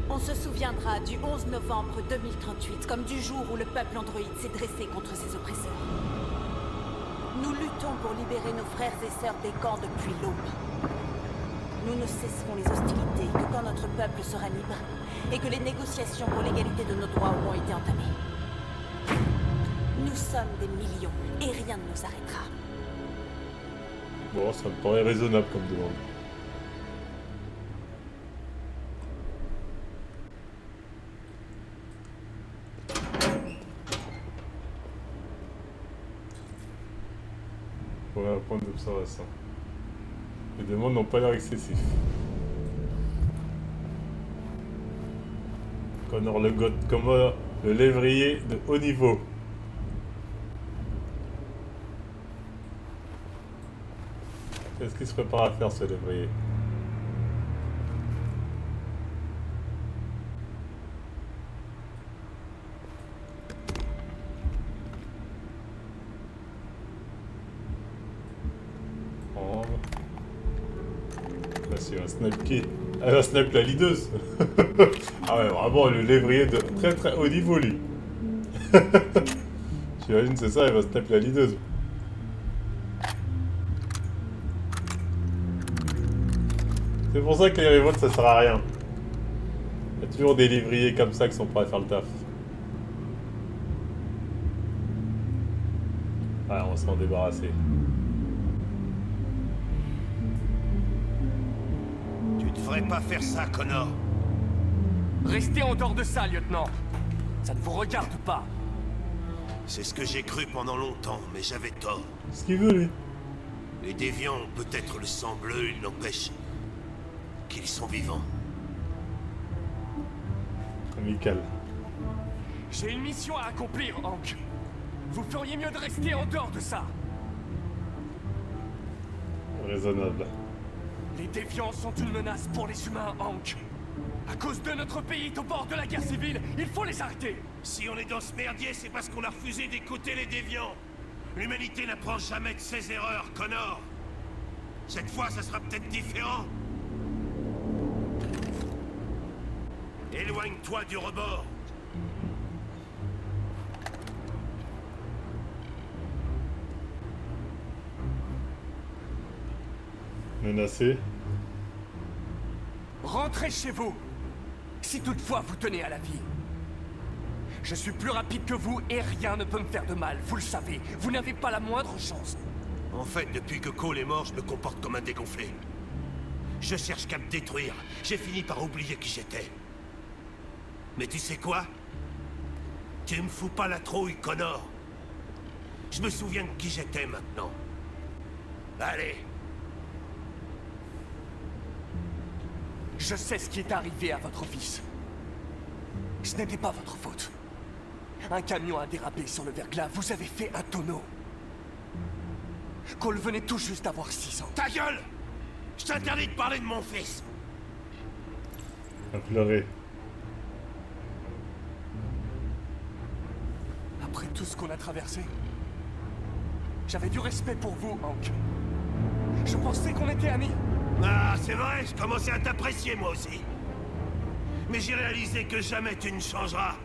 On se souviendra du 11 novembre 2038 comme du jour où le peuple androïde s'est dressé contre ses oppresseurs. Nous luttons pour libérer nos frères et sœurs des camps depuis l'aube. Nous Nous ne cesserons les hostilités que quand notre peuple sera libre et que les négociations pour l'égalité de nos droits auront été entamées. Nous sommes des millions et rien ne nous arrêtera. Bon, ça me paraît raisonnable comme demande. Ouais, un point d'observation. Les demandes n'ont pas l'air excessifs. Connor le Goth, comment le lévrier de haut niveau. Qu'est-ce qu'il se prépare à faire ce lévrier? Là c'est un snipe qui... Elle va snipe la leaduse. Ah ouais, vraiment le lévrier de très très haut niveau lui. J'imagine c'est ça, elle va snipe la leaduse. C'est pour ça que les révoltes ça sert à rien. Il y a toujours des lévriers comme ça qui sont prêts à faire le taf. Ouais, on va s'en débarrasser. Tu devrais pas faire ça, Connor. Restez en dehors de ça, lieutenant. Ça ne vous regarde pas. C'est ce que j'ai cru pendant longtemps, mais j'avais tort. Ce qu'il veut, lui. Les déviants ont peut-être le sang bleu, il n'empêche qu'ils sont vivants. Amical. J'ai une mission à accomplir, Hank. Vous feriez mieux de rester en dehors de ça. Raisonnable. Les déviants sont une menace pour les humains, Hank. À cause de notre pays est au bord de la guerre civile, il faut les arrêter. Si on est dans ce merdier, c'est parce qu'on a refusé d'écouter les déviants. L'humanité n'apprend jamais de ses erreurs, Connor. Cette fois, ça sera peut-être différent. Éloigne-toi du rebord. Menacé. Rentrez chez vous, si toutefois vous tenez à la vie. Je suis plus rapide que vous et rien ne peut me faire de mal, vous le savez. Vous n'avez pas la moindre chance. En fait, depuis que Cole est mort, je me comporte comme un dégonflé. Je cherche qu'à me détruire. J'ai fini par oublier qui j'étais. Mais tu sais quoi? Tu me fous pas la trouille, Connor. Je me souviens de qui j'étais maintenant. Allez. Je sais ce qui est arrivé à votre fils. Ce n'était pas votre faute. Un camion a dérapé sur le verglas, vous avez fait un tonneau. Cole venait tout juste d'avoir 6 ans. Ta gueule! Je t'interdis de parler de mon fils. À pleurer. Après tout ce qu'on a traversé, j'avais du respect pour vous, Hank. Je pensais qu'on était amis. Ah, c'est vrai, je commençais à t'apprécier moi aussi. Mais j'ai réalisé que jamais tu ne changeras.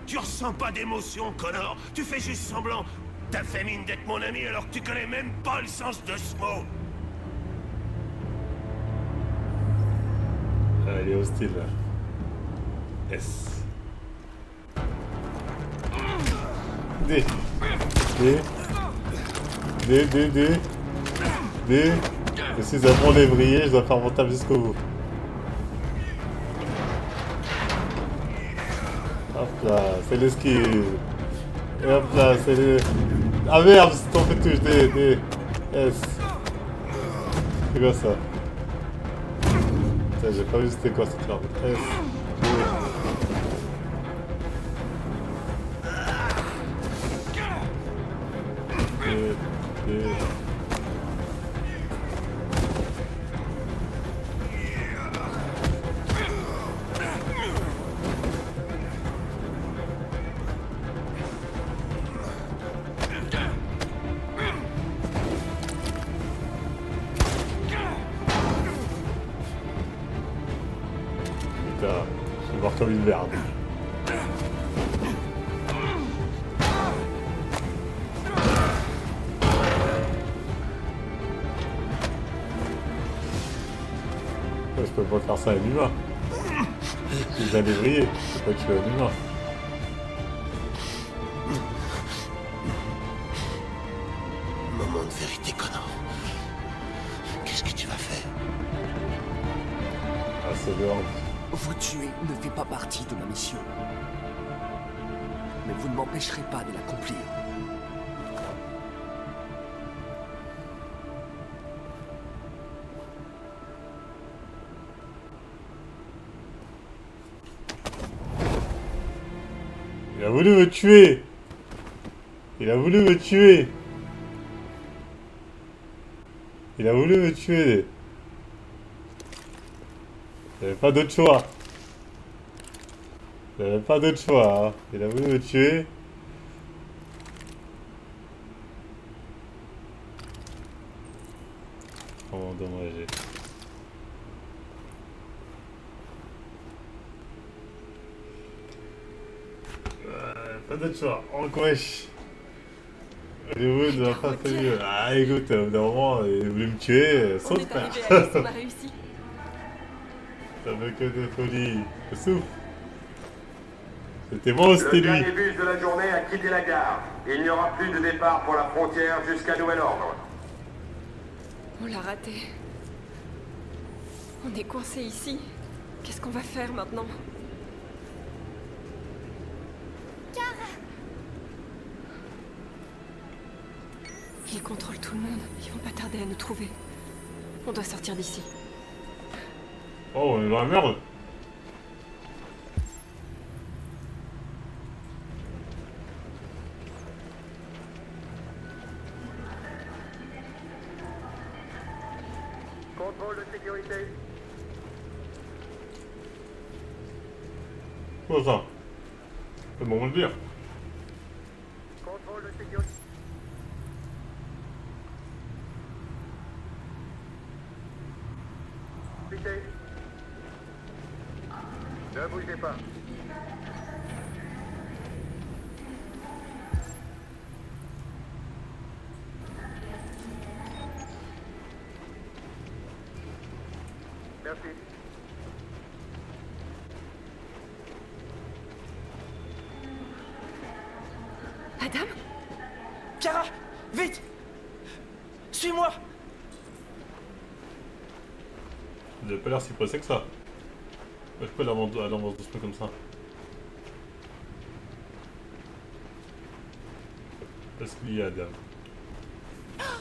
Tu ressens pas d'émotion, Connor. Tu fais juste semblant. T'as fait mine d'être mon ami alors que tu connais même pas le sens de ce mot. Ah, il est hostile là. S. D. D. D. D. D. D. Je suis un bon lévrier, je dois faire mon table jusqu'au bout. Hop là, c'est l'esquive. Et hop là, c'est le... Ah merde, c'est tombé touche D. D. S. C'est quoi ça? Putain, j'ai pas vu c'était quoi cette arme. S. D. D. Putain, je vais voir comme une merde. Ouais, je peux pas faire ça à un humain. Je suis un lévrier, je peux pas tuer un humain. Moment de vérité, Connor. Qu'est-ce que tu vas faire? Ah, c'est violent. Vous tuer ne fait pas partie de ma mission. Mais vous ne m'empêcherez pas de l'accomplir. Il a voulu me tuer. Il a voulu me tuer. Il a voulu me tuer. J'avais pas d'autre choix. J'avais pas d'autre choix. Hein. Il a voulu me tuer. Oh, dommage. Pas d'autre choix. En wesh. J'ai voulu de la face à lui. Ah, écoute, au bout d'un moment, il voulait me tuer. Sauf faire. On a réussi. Ça fait que de folie. Souffle. C'était moi ou c'était Le lui? dernier bus de la journée a quitté la gare. Il n'y aura plus de départ pour la frontière jusqu'à nouvel ordre. On l'a raté. On est coincé ici. Qu'est-ce qu'on va faire maintenant? Ils contrôlent tout le monde. Ils vont pas tarder à nous trouver. On doit sortir d'ici. Oh, on est dans la merde. Contrôle de sécurité. Quoi ça? C'est le moment de dire. Contrôle de sécurité. Ne bougez pas. Merci. Adam? Kara, vite! Suis-moi! Vous avez pas l'air si pressé que ça. Je peux aller avance doucement comme ça. Qu'est-ce qu'il y a, Adam?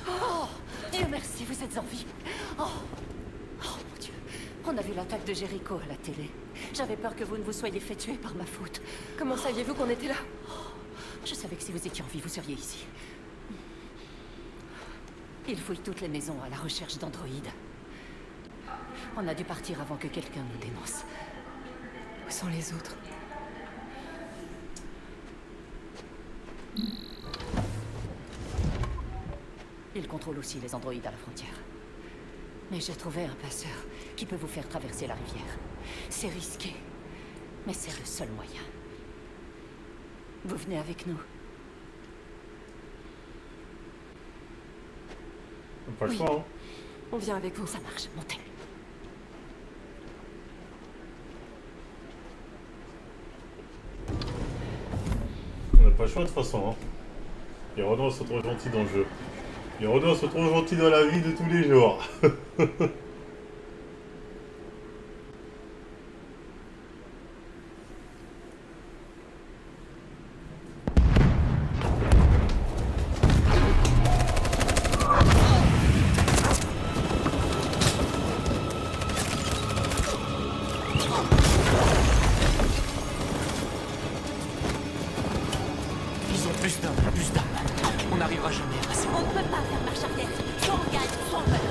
Oh, Dieu merci, vous êtes en vie. Oh, oh mon Dieu. On a vu l'attaque de Jericho à la télé. J'avais peur que vous ne vous soyez fait tuer par ma faute. Comment saviez-vous qu'on était là? Je savais que si vous étiez en vie, vous seriez ici. Ils fouillent toutes les maisons à la recherche d'androïdes. On a dû partir avant que quelqu'un nous dénonce. Où sont les autres? Ils contrôlent aussi les androïdes à la frontière. Mais j'ai trouvé un passeur qui peut vous faire traverser la rivière. C'est risqué, mais c'est le seul moyen. Vous venez avec nous? Pas le choix, hein. On vient avec vous. Ça marche, montez. On n'a pas le choix de toute façon. Hein. Les Renois sont trop gentils dans le jeu. Les Renois sont trop gentils dans la vie de tous les jours. Ils ont plus d'hommes, plus d'armes. On n'arrivera jamais à passer. On ne peut pas faire marche arrière. Soit on gagne, soit on meurt.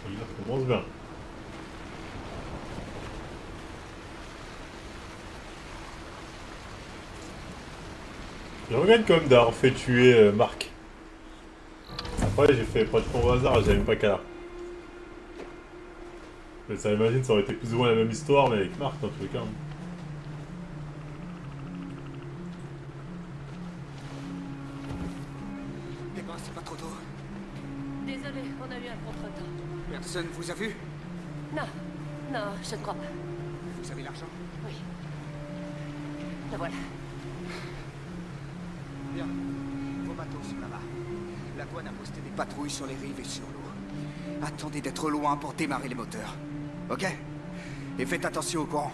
Ça commence bien. Je regrette quand même d'avoir fait tuer Marc. Après j'ai fait pratiquement au hasard, j'avais même pas qu'à là. Mais ça imagine ça aurait été plus ou moins la même histoire mais avec Marc dans tous les cas. Eh ben, c'est pas trop tôt. Désolé, on a eu un contretemps. Personne vous a vu? Non, non, je ne crois pas. Vous avez l'argent? Oui. Le voilà. Bien. Vos bateaux sont là-bas. La douane a posté des patrouilles sur les rives et sur l'eau. Attendez d'être loin pour démarrer les moteurs. Ok? Et faites attention au courant.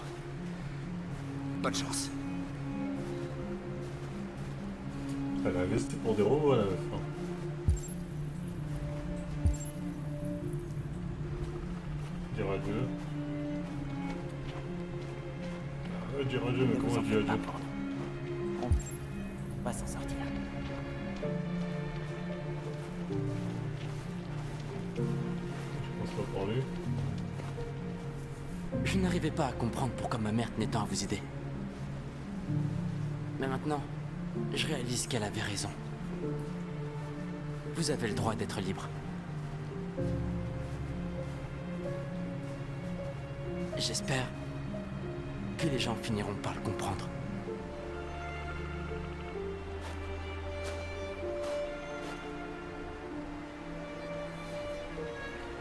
Bonne chance. Elle a investi pour des robots à la fin. Dire adieu. Dire adieu, mais comment on dit adieu? On va s'en sortir. Je pense pas pour lui. Je n'arrivais pas à comprendre pourquoi ma mère tenait tant à vous aider. Mais maintenant, je réalise qu'elle avait raison. Vous avez le droit d'être libre. J'espère que les gens finiront par le comprendre.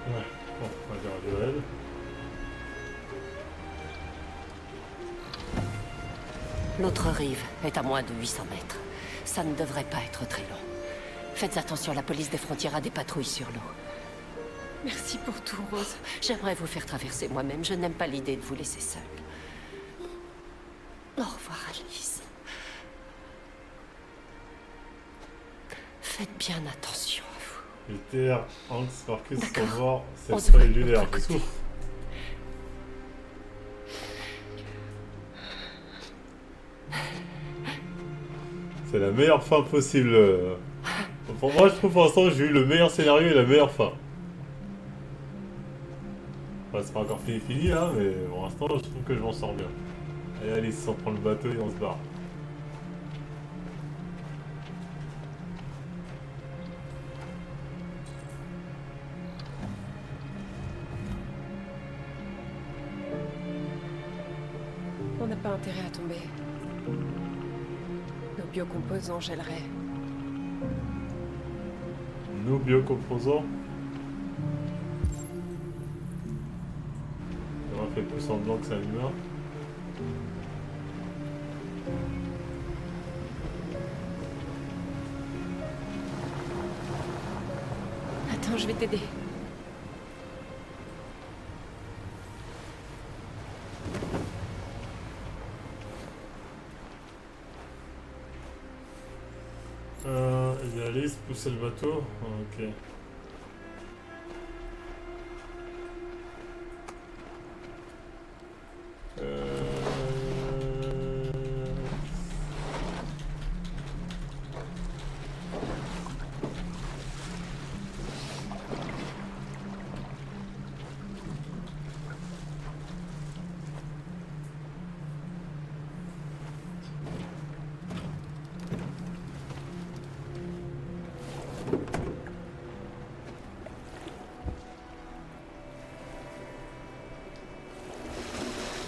Ouais, bon, on va dire adieu à elle. L'autre rive est à moins de 800 mètres. Ça ne devrait pas être très long. Faites attention, la police des frontières a des patrouilles sur l'eau. Merci pour tout, Rose. J'aimerais vous faire traverser moi-même. Je n'aime pas l'idée de vous laisser seule. Au revoir, Alice. Faites bien attention à vous. Peter, Hanks, Marcus sont morts. On C'est se voit cellulaire, de l'autre je souffre. C'est la meilleure fin possible. Pour moi, je trouve pour l'instant que j'ai eu le meilleur scénario et la meilleure fin. Enfin, c'est pas encore fini là, mais pour l'instant, je trouve que je m'en sors bien. Allez, Alice, on prend le bateau et on se barre. On n'a pas intérêt à tomber. Nos biocomposants gèleraient. Nos biocomposants. On fait plus semblant que c'est un humain. Attends, je vais t'aider. Et Alice, pousser le bateau. Ok.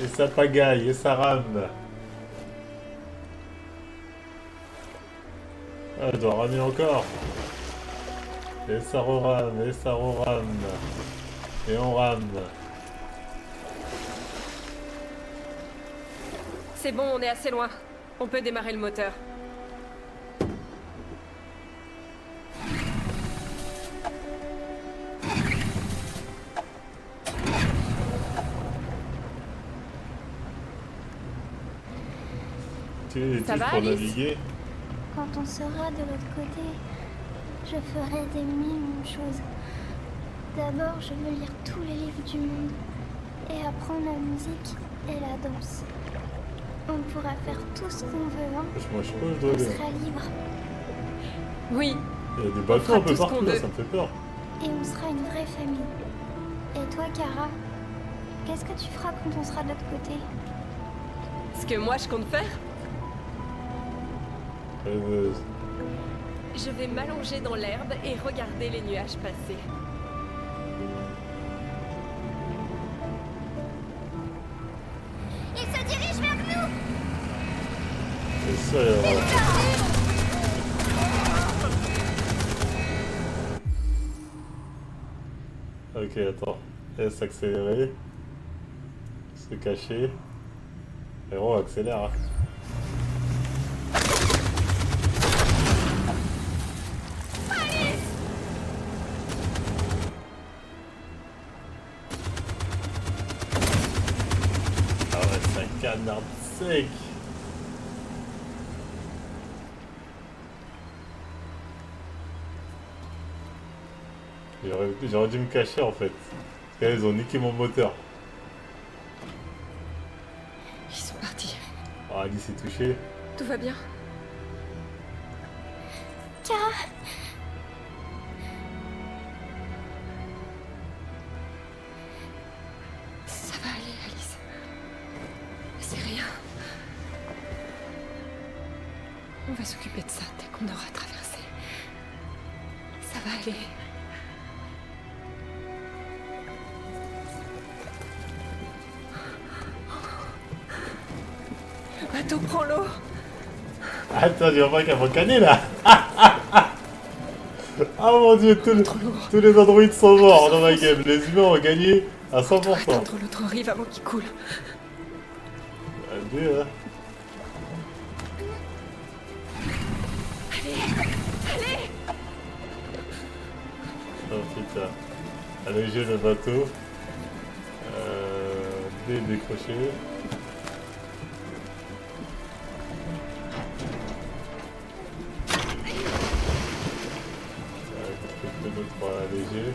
Et ça pagaille, et ça rame. Ah, elle doit ramer encore. Et ça re-rame, et ça re-rame. Et on rame. C'est bon, on est assez loin. On peut démarrer le moteur. Ça va, pour Alice? naviguer. Quand on sera de l'autre côté, je ferai des mille choses. D'abord, je veux lire tous les livres du monde et apprendre la musique et la danse. On pourra faire tout ce qu'on veut, hein? Moi, je sais pas, je dois On aller. sera libre. Oui. Il y a des bateaux un peu partout, là, ça me fait peur. Et on sera une vraie famille. Et toi, Kara, qu'est-ce que tu feras quand on sera de l'autre côté? Ce que moi je compte faire, je vais m'allonger dans l'herbe et regarder les nuages passer. Il se dirige vers nous! C'est ça, Ok, attends. S accélérer. Se cacher. Héros, accélère. Hein. Ah ouais, c'est un canard sec. J'aurais dû me cacher en fait. Parce qu'elles ont niqué mon moteur. Ils sont partis. Oh, Alice est touchée. Tout va bien? Kara. Ça va aller, Alice. C'est rien. On va s'occuper de ça dès qu'on aura traversé. Ça va aller. Le bateau prend l'eau. Attends, tu vois pas qu'elle va canner là. Ah mon dieu, tous les androïdes sont morts dans ma game. Les humains ont gagné à 100%. Attendre l'autre rive avant qu'il coule. Adieu, hein. Allez. Oh putain. Alléger le bateau. Décrocher. Pour alléger.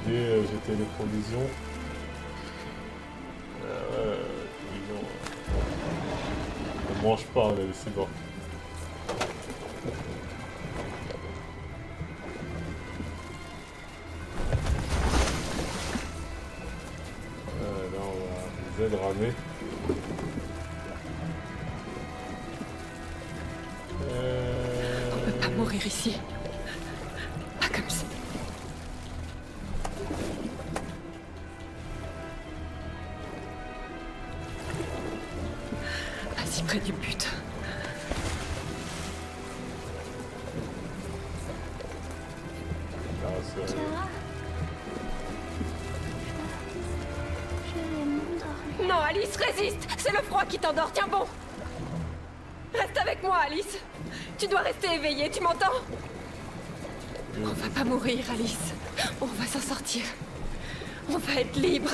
Jeter les provisions. Provisions. On mange pas, on a laissé bon. Là on va Z ramer. On peut pas mourir ici. Pas comme ça. Vas-y, près du but. Kara. Je vais m'endormir. Non, Alice, résiste. C'est le froid qui t'endort. Tiens bon. Reste avec moi, Alice. Tu dois rester éveillée, tu m'entends? On va pas mourir, Alice. On va s'en sortir. On va être libre.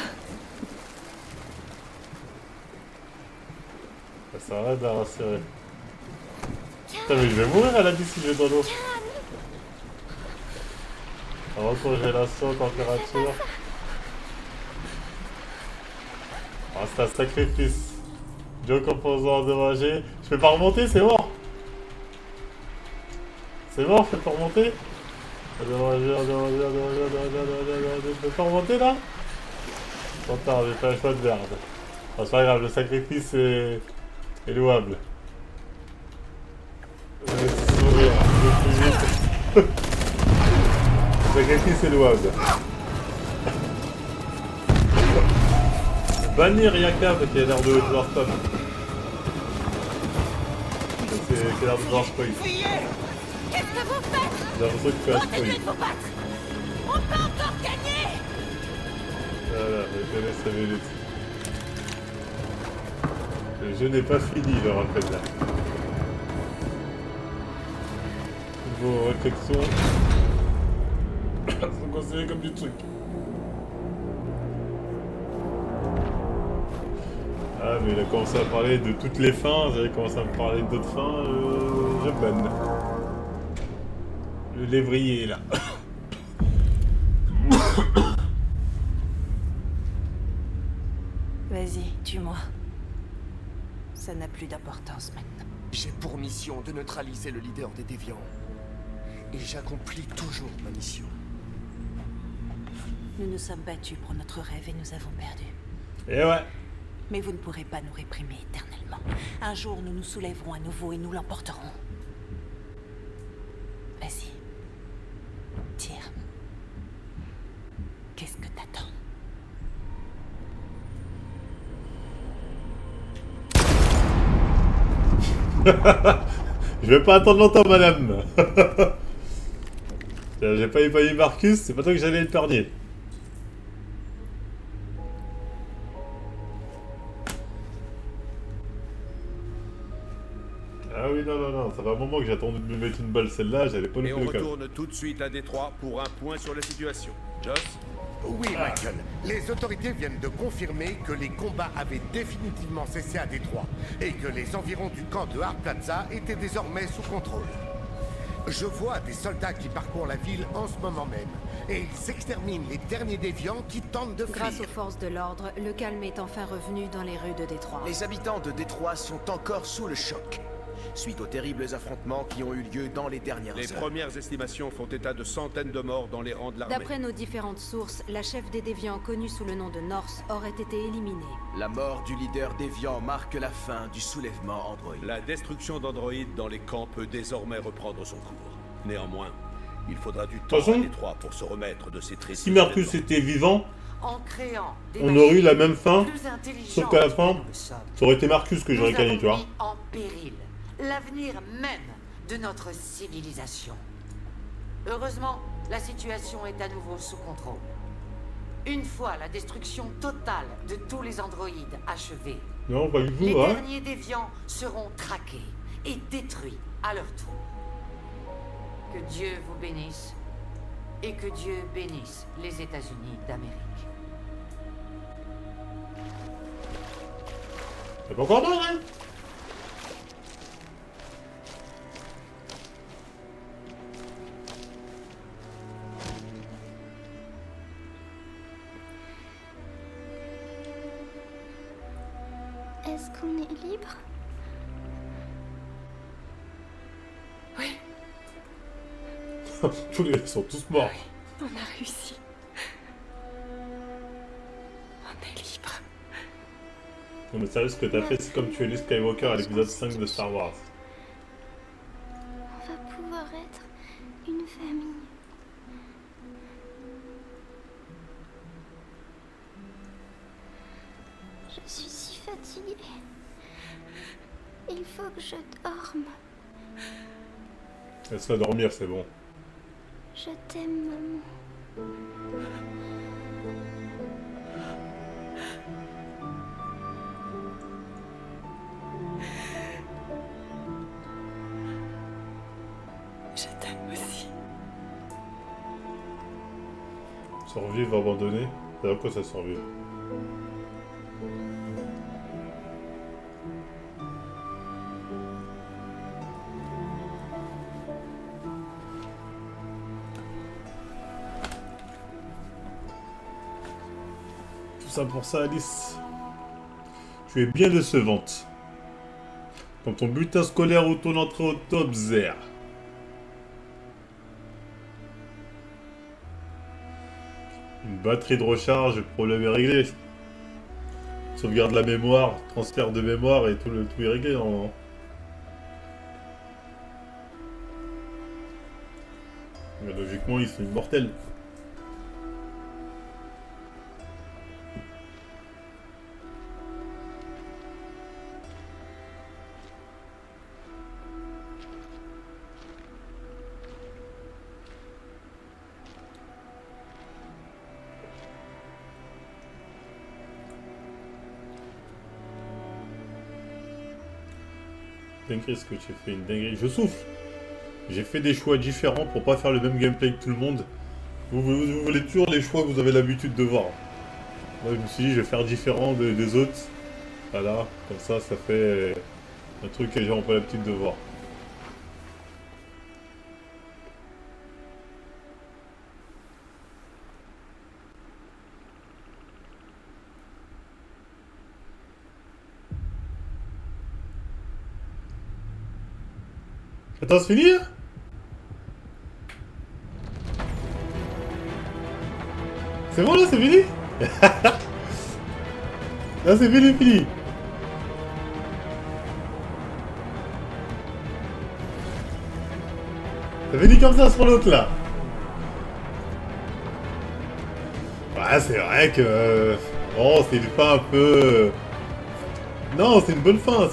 Ça s'arrête de rassurer. Putain, mais je vais mourir à la vie si je vais dans l'eau. Recongélation, température. Ah, c'est un sacrifice. Biocomposant endommagé. Je peux pas remonter, c'est mort. C'est mort, je peux pas remonter. Endommagé. Je peux pas remonter là. Trop tard, j'ai fait un choix de merde. Oh, c'est pas grave, le sacrifice est louable. Je vais sourire le plus vite. Le sacrifice est louable. Bannir Yaka qui a l'air de vouloir stop. Qui a l'air de vouloir spoil. Qu'est-ce que vous faites? J'ai l'impression qu'il fait un spoil. Continuez de vous battre. On peut encore gagner. Voilà, je te laisse 5 minutes. Le jeu n'est pas fini, je rappelle là. Vos réflexions sont considérées comme du truc. Ah, mais il a commencé à parler de toutes les fins, vous avez commencé à me parler d'autres fins, je banne. Le lévrier là. Vas-y, tue-moi. Ça n'a plus d'importance maintenant. J'ai pour mission de neutraliser le leader des déviants. Et j'accomplis toujours ma mission. Nous nous sommes battus pour notre rêve et nous avons perdu. Et ouais. Mais vous ne pourrez pas nous réprimer éternellement. Un jour, nous nous soulèverons à nouveau et nous l'emporterons. Vas-y. Tire. Qu'est-ce que t'attends? Je vais pas attendre longtemps, madame. J'ai pas épargné Marcus, c'est pas toi que j'allais épargner. Ah oui, non, ça fait un moment que j'attendais de me mettre une balle celle-là, j'allais pas le Et on faire. retourne tout de suite à Détroit pour un point sur la situation. Joss? Oui, Michael. Les autorités viennent de confirmer que les combats avaient définitivement cessé à Détroit et que les environs du camp de Hart Plaza étaient désormais sous contrôle. Je vois des soldats qui parcourent la ville en ce moment même et ils exterminent les derniers déviants qui tentent de fuir. Grâce aux forces de l'ordre, le calme est enfin revenu dans les rues de Détroit. Les habitants de Détroit sont encore sous le choc, suite aux terribles affrontements qui ont eu lieu dans les dernières Les heures. premières estimations font état de centaines de morts dans les rangs de l'armée. D'après nos différentes sources, la chef des déviants connue sous le nom de Norse aurait été éliminée. La mort du leader déviant marque la fin du soulèvement Android. La destruction d'androïdes dans les camps peut désormais reprendre son cours. Néanmoins, il faudra du temps à Détroit pour se remettre de ces tristes Si Marcus était vivant, En créant des on aurait eu la machines même fin, plus intelligentes sauf qu'à la fin, que nous le sommes, ça aurait été Marcus que j'aurais nous gagné, avons tu vois. mis en péril l'avenir même de notre civilisation. Heureusement, la situation est à nouveau sous contrôle. Une fois la destruction totale de tous les androïdes achevée, Non, pas du tout, les hein. derniers déviants seront traqués et détruits à leur tour. Que Dieu vous bénisse et que Dieu bénisse les États-Unis d'Amérique. C'est pas encore mal, hein. Est-ce qu'on est libre? Oui. Tous les sont tous morts. On a réussi. On est libre. Non mais sérieux, ce que t'as fait, c'est comme tuer les Skywalker à l'épisode 5 de Star Wars. On va pouvoir être une famille. Je suis si fatiguée. Il faut que je dorme. Laisse-la dormir, c'est bon. Je t'aime, maman. Je t'aime aussi. Survivre, abandonner, c'est à quoi ça survivre? Tout ça pour ça, Alice. Tu es bien décevante. Quand ton bulletin scolaire ou ton entrée au top zère. Une batterie de recharge, le problème est réglé. Sauvegarde la mémoire, transfert de mémoire et tout est réglé normalement. Mais logiquement, ils sont immortels. Dinguerie ce que j'ai fait, une dinguerie. Je souffle. J'ai fait des choix différents pour pas faire le même gameplay que tout le monde. Vous voulez toujours les choix que vous avez l'habitude de voir. Moi je me suis dit je vais faire différent des autres. Voilà, comme ça fait un truc que les gens n'ont pas l'habitude de voir. Attends, c'est fini hein? C'est bon là, c'est fini? Là c'est fini. C'est fini comme ça sur l'autre là. Ouais, c'est vrai que... Oh, c'est une fin un peu... Non, c'est une bonne fin,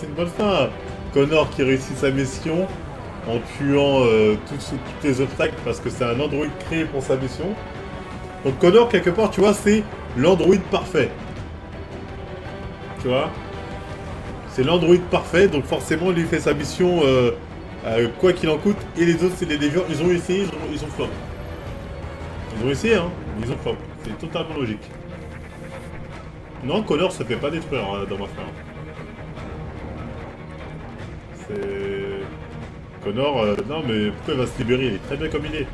Connor qui réussit sa mission. en tuant tous les obstacles parce que c'est un android créé pour sa mission. Donc Connor, quelque part, tu vois, c'est l'android parfait. Tu vois, c'est l'android parfait, donc forcément, lui fait sa mission quoi qu'il en coûte. Et les autres, c'est les déviants. Ils ont essayé, ils ont flop. Ils ont essayé, hein, mais ils ont flop. C'est totalement logique. Non, Connor se fait pas détruire dans ma fin. C'est... Connor, non mais pourquoi il va se libérer? Il est très bien comme il est.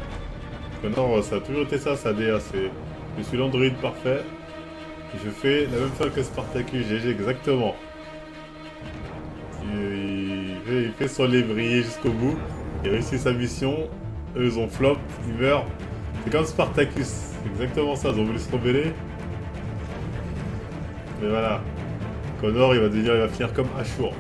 Connor, ça a toujours été ça, sa DA, c'est... Je suis l'android parfait. Je fais la même chose que Spartacus, GG, exactement. Il fait son lévrier jusqu'au bout. Il réussit sa mission. Eux, ils ont flop, ils meurent. C'est comme Spartacus, c'est exactement ça, ils ont voulu se rebeller. Mais voilà. Connor, il va finir comme Ashur.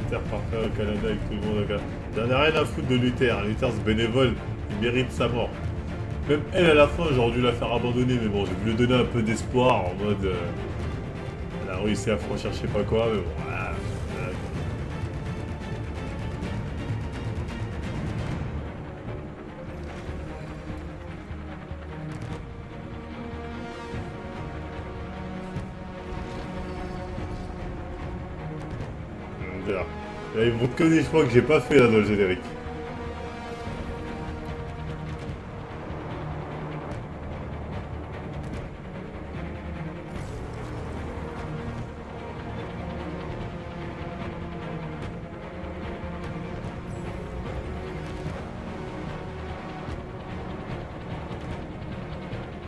Luther parfait au Canada avec tout le monde. J'en ai rien à foutre de Luther. Luther, c'est bénévole. Il mérite sa mort. Même elle, à la fin, j'aurais dû la faire abandonner. Mais bon, j'ai voulu lui donner un peu d'espoir en mode... elle a réussi à franchir je sais pas quoi. Mais bon, voilà. Là, ils montrent que des choix que j'ai pas fait là dans le générique.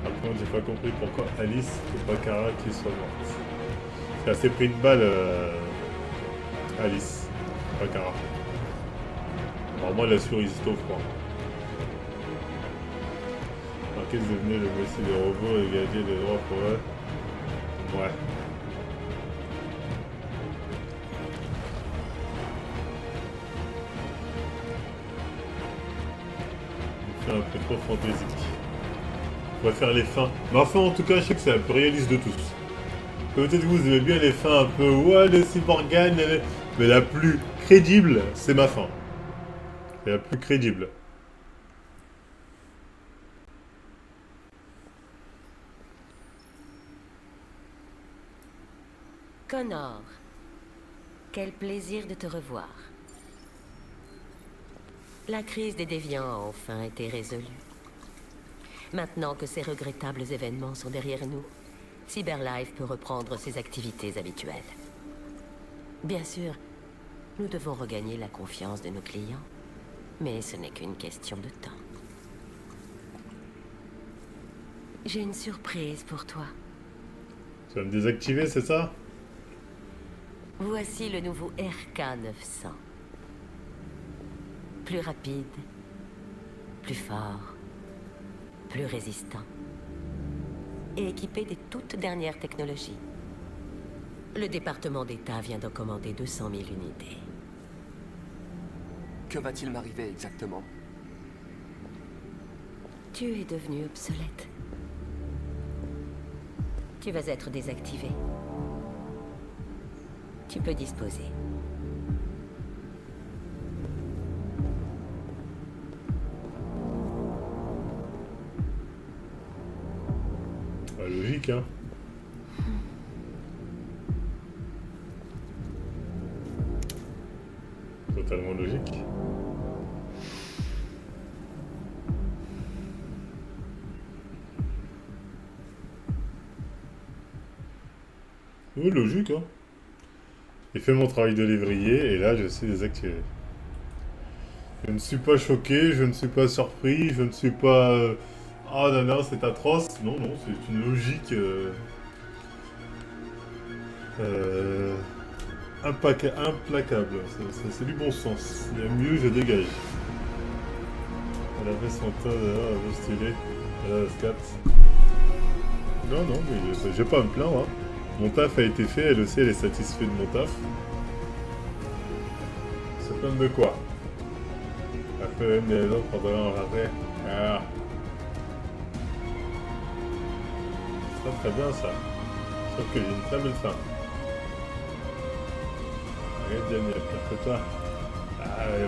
Par contre, j'ai pas compris pourquoi Alice et pas Kara qui soit morte. C'est assez pris de balle, Alice. Pas Kara. Normalement, elle a su résister au froid. Marquez devenait le messie des robots et gager les droits pour eux. Ouais. C'est un peu trop fantaisique. On va faire les fins. Mais enfin, en tout cas, je sais que c'est la plus réaliste de tous. Peut-être que vous aimez bien les fins un peu... Ouais, le cyborgane, mais la plus crédible, c'est ma fin. C'est la plus crédible. Connor, quel plaisir de te revoir. La crise des déviants a enfin été résolue. Maintenant que ces regrettables événements sont derrière nous, Cyberlife peut reprendre ses activités habituelles. Bien sûr, nous devons regagner la confiance de nos clients, mais ce n'est qu'une question de temps. J'ai une surprise pour toi. Tu vas me désactiver, c'est ça? Voici le nouveau RK900. Plus rapide, plus fort, plus résistant. Et équipé des toutes dernières technologies. Le département d'État vient de commander 200 000 unités. Que va-t-il m'arriver exactement? Tu es devenu obsolète. Tu vas être désactivé. Tu peux disposer. Logique, hein. Totalement logique. Oui, logique, hein. J'ai fait mon travail de lévrier et là je suis désactivé. Je ne suis pas choqué, je ne suis pas surpris, je ne suis pas... Ah non, non, c'est atroce. Non, non, c'est une logique... implacable. C'est du bon sens. Il y a mieux, je dégage. Elle avait son tas d'ailleurs, elle stylé. Elle a la scat. Non, non, mais j'ai pas à me plaindre. Hein. Mon taf a été fait, elle aussi, elle est satisfaite de mon taf. Se plaindre de quoi? Après, même les autres pendant l'arrêt. Ah. C'est très bien ça. Sauf que j'ai une très belle fin. Arrête Daniel, perds-toi.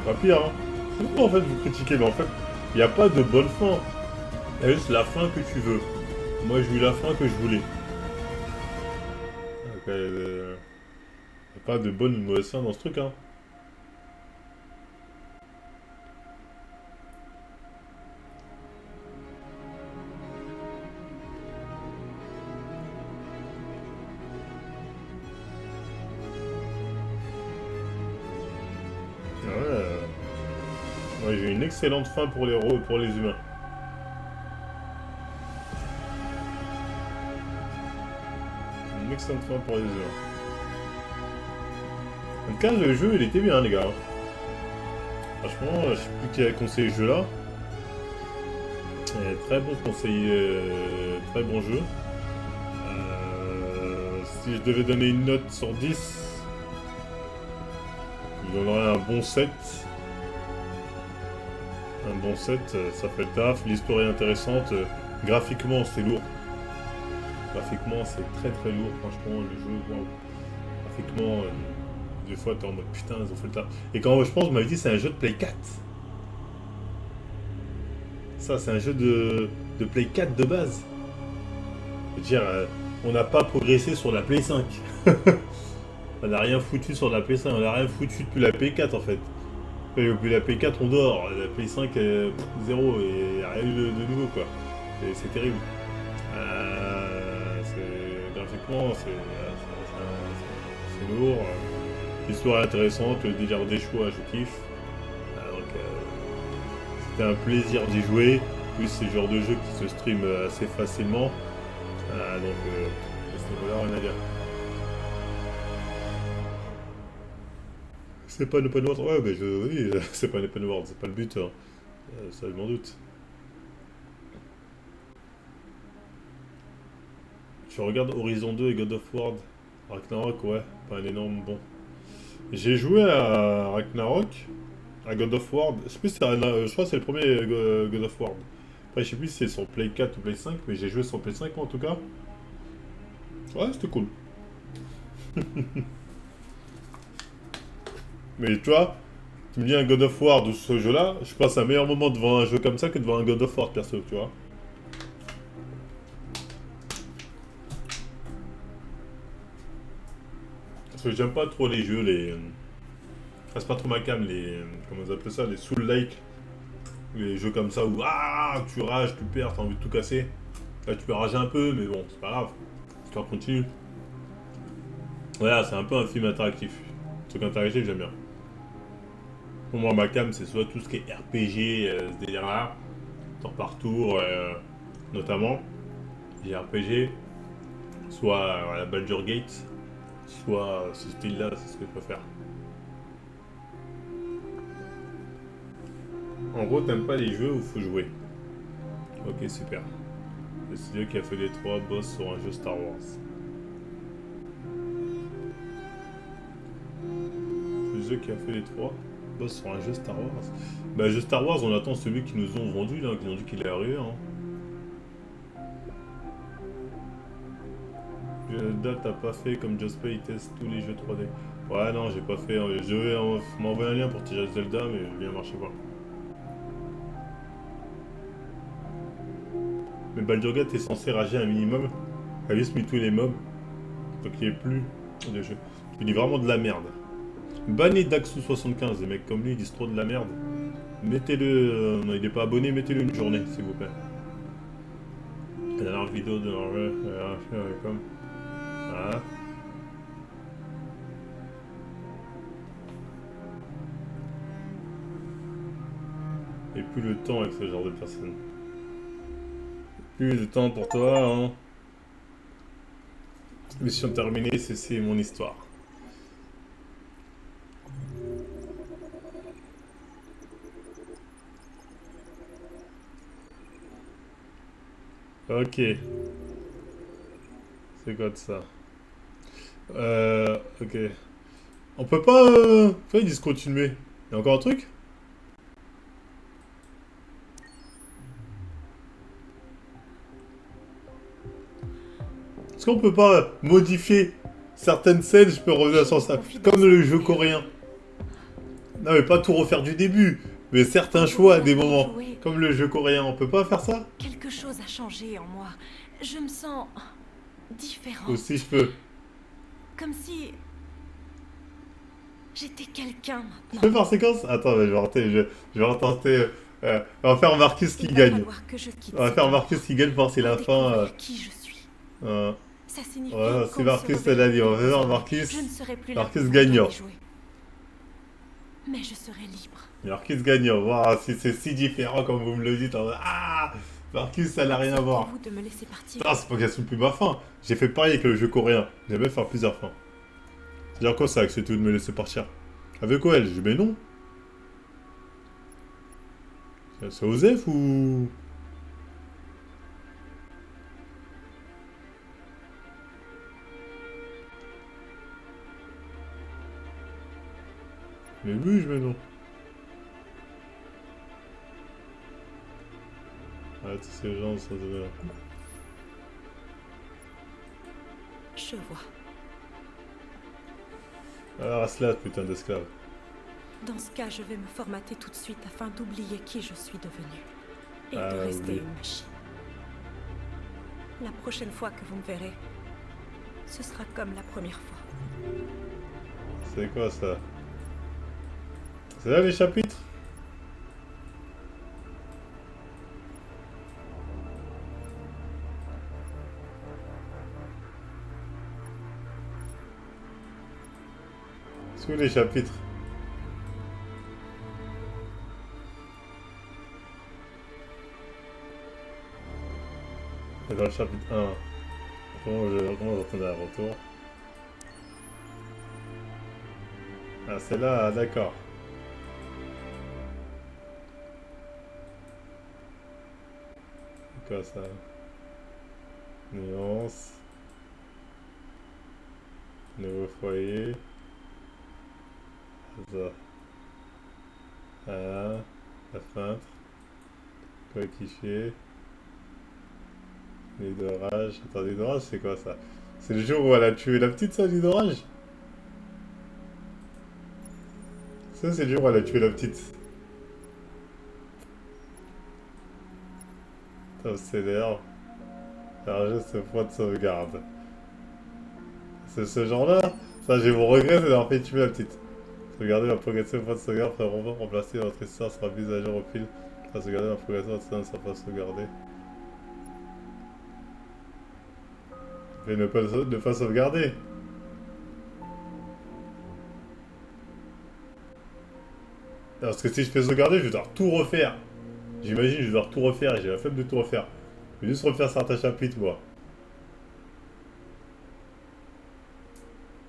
Pas pire, hein. C'est pourquoi en fait vous critiquez, mais en fait, il n'y a pas de bonne fin. Il y a juste la fin que tu veux. Moi j'ai eu la fin que je voulais. Donc, il n'y a pas de bonne ou de mauvaise fin dans ce truc, hein. Ouais, j'ai une excellente fin pour les humains. Une excellente fin pour les humains. En tout cas, le jeu, il était bien, les gars. Franchement, je sais plus qui a conseillé ce jeu-là. Très bon conseil, très bon jeu. Si je devais donner une note sur 10, je donnerais un bon 7. Un bon 7, ça fait le taf. L'histoire est intéressante. Graphiquement, c'est lourd. Graphiquement, c'est très très lourd. Franchement, le jeu, wow. Graphiquement, des fois, t'es en mode putain, ils ont fait le taf. Et quand je pense, vous m'avez dit, c'est un jeu de Play 4. Ça, c'est un jeu de Play 4 de base. Je veux dire, on n'a pas progressé sur la Play 5. On n'a rien foutu sur la Play 5. On n'a rien foutu depuis la Play 4 en fait. Et depuis la Play 4, on dort. La Play 5, 0. Et rien eu de nouveau quoi. C'est terrible. Graphiquement, c'est lourd. L'histoire est intéressante. Le délire des choix, je kiffe. C'était un plaisir d'y jouer. Plus c'est le genre de jeu qui se stream assez facilement. Donc, à ce niveau-là, rien à dire. C'est pas un open world. Ouais, mais oui, c'est pas un open world, c'est pas le but. Hein. Ça, je m'en doute. Je regarde Horizon 2 et God of War. Ragnarok, ouais, pas un énorme bon. J'ai joué à Ragnarok, à God of War. Je sais plus si je crois que c'est le premier God of War. Après, je sais plus si c'est sur Play 4 ou Play 5, mais j'ai joué sur Play 5 en tout cas. Ouais, c'était cool. Mais tu vois, tu me dis un God of War de ce jeu-là, je passe un meilleur moment devant un jeu comme ça que devant un God of War perso, tu vois. Parce que j'aime pas trop les jeux, c'est pas trop ma cam, comment on appelle ça, les soul-like. Les jeux comme ça où tu rages, tu perds, t'as envie de tout casser. Là tu peux rager un peu, mais bon, c'est pas grave. L'histoire continue. Voilà, c'est un peu un film interactif. Un truc interactif, j'aime bien. Pour moi, ma cam, c'est soit tout ce qui est RPG, ce délire-là, tour par tour, notamment, les RPG, soit la Baldur's Gate, soit ce style-là, c'est ce que je préfère. En gros, t'aimes pas les jeux où il faut jouer. Ok, super. Le studio qui a fait les 3 boss sur un jeu Star Wars. Le jeu qui a fait les 3 boss sur un jeu Star Wars. Bah, jeu Star Wars, on attend celui qu'ils nous ont vendu, là, qui ont dit qu'il est arrivé. Hein. Zelda, t'as pas fait comme Just Play, il teste tous les jeux 3D. Ouais, non, j'ai pas fait. Je vais m'envoyer un lien pour tirer Zelda, mais il ne marchait pas. Mais Baldur's Gate est censé rager un minimum. Il avait mis tous les mobs. Donc il n'y a plus de jeu. Il dit vraiment de la merde. Bannez Daxou75, les mecs comme lui ils disent trop de la merde. Mettez-le. Non, il n'est pas abonné, mettez-le une journée s'il vous plaît. La dernière vidéo de comme. Voilà. Et plus le temps avec ce genre de personnes. Plus de temps pour toi, hein. Mission terminée, c'est mon histoire. Ok. C'est quoi de ça? Ok. On peut pas... Enfin, ils disent continuer. Il y a encore un truc? Est-ce qu'on peut pas modifier certaines scènes? Je peux revenir sur ça. Comme le jeu coréen. Non mais pas tout refaire du début, mais certains choix à des moments. Comme le jeu coréen, on peut pas faire ça? Quelque chose a changé en moi. Je me sens différente. Aussi je peux. Comme si j'étais quelqu'un Je peux par séquence? Attends, mais je vais retenter. On va faire Marcus qui gagne. On va faire Marcus qui gagne pour voir si la fin. Qui je suis. Ça signifie voilà, c'est Marcus l'a dit. On va faire Marcus. Je ne serai plus Marcus gagnant. Mais je serai libre. Marcus gagnant. Voilà, si c'est si différent comme vous me le dites. Ah, Marcus, ça n'a rien à voir. De me laisser partir. Ah, c'est pas qu'elle plus ma fin. J'ai fait pareil avec le jeu coréen. J'ai même faire plusieurs fins. C'est-à-dire quoi ça, accepter de me laisser partir? Avec OL, j'ai dit mais non. C'est Osef ou... Mais oui, je mets non. Ah, tous ces gens sont de... Je vois. Alors, Aslat, putain d'esclave. Dans ce cas, je vais me formater tout de suite afin d'oublier qui je suis devenue. Et Ah, de rester oui. une machine. La prochaine fois que vous me verrez, ce sera comme la première fois. C'est quoi ça? C'est là les chapitres? C'est où les chapitres? C'est dans le chapitre 1. Comment je retourne à retour? Ah, c'est là, d'accord. C'est quoi ça? Nuance. Nouveau foyer. Ça. Ah, la fenêtre. Coéquipier. Nid d'orage. Attends, nid d'orage, c'est quoi ça? C'est le jour où elle a tué la petite, ça, nid d'orage? Ça, c'est le jour où elle a tué la petite. Top CDR. Charger ce point de sauvegarde. C'est ce genre-là? Ça, j'ai mon regret, c'est d'avoir fait tuer la petite. Sauvegarder la progression au point de sauvegarde, faire remplacer votre histoire sera mise à jour au fil. Sauvegarder la progression, votre histoire ne sera pas sauvegardée. Et ne pas sauvegarder. Parce que si je fais sauvegarder, je vais devoir tout refaire. J'imagine, je vais devoir tout refaire et j'ai la flemme de tout refaire. Je vais juste refaire certains chapitres, moi.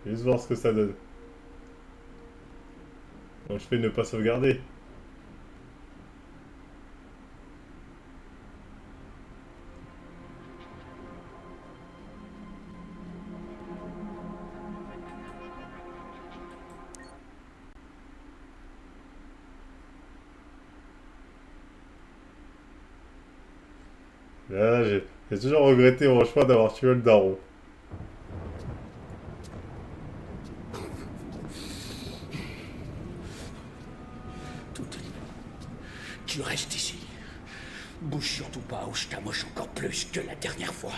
Je vais juste voir ce que ça donne. Donc je fais ne pas sauvegarder. Là, j'ai toujours regretté mon choix d'avoir tué le daron. Tu restes ici. Bouge surtout pas ou je t'amoche encore plus que la dernière fois.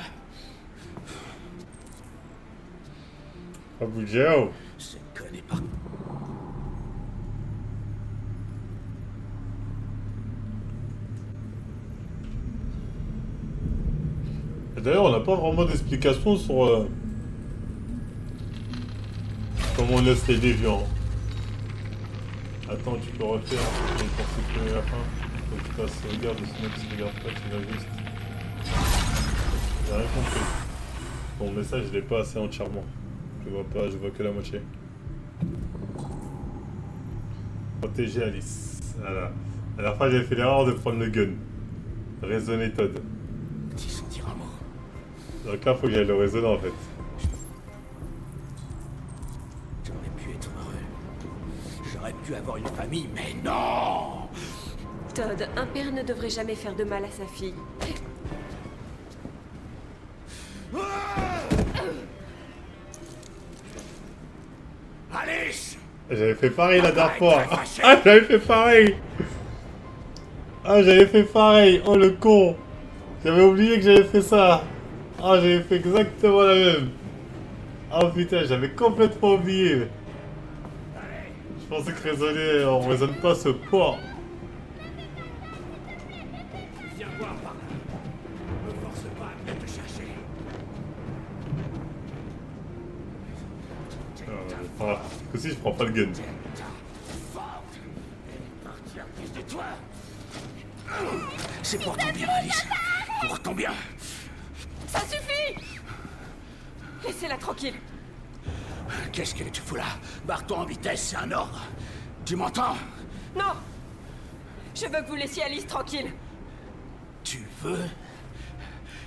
Pas bouger, oh. Ce con est pas... D'ailleurs, on n'a pas vraiment d'explication sur comment on laisse les déviants. Attends, tu peux refaire pour supprimer la fin. Faut que tu fasses sauvegarde, sinon tu sauvegardes pas, tu vas juste. J'ai rien compris. Mon message, je l'ai pas assez entièrement. Je vois pas, je vois que la moitié. Protéger Alice. Voilà. À la fin, j'ai fait l'erreur de prendre le gun. Raisonner Todd. Donc là, faut que j'aille le raisonner en fait. J'aurais pu être heureux. J'aurais pu avoir une famille, mais non! Todd, un père ne devrait jamais faire de mal à sa fille. Alice! J'avais fait pareil la dernière fois. Ah, j'avais fait pareil. Ah, j'avais fait pareil. Oh, le con. J'avais oublié que j'avais fait ça. Ah, j'avais fait exactement la même. Ah, putain, j'avais complètement oublié. Je pensais que raisonner, on raisonne pas ce poids. Viens voir par là. Me force pas à venir te chercher. Voilà. Aussi, je prends pas le gun. C'est pour ton bien, Alice. Pour ton bien. Ça suffit! Laissez-la tranquille. Qu'est-ce que tu fous là? Barre-toi en vitesse, c'est un ordre. Tu m'entends? Non! Je veux que vous laissiez Alice tranquille. Tu veux?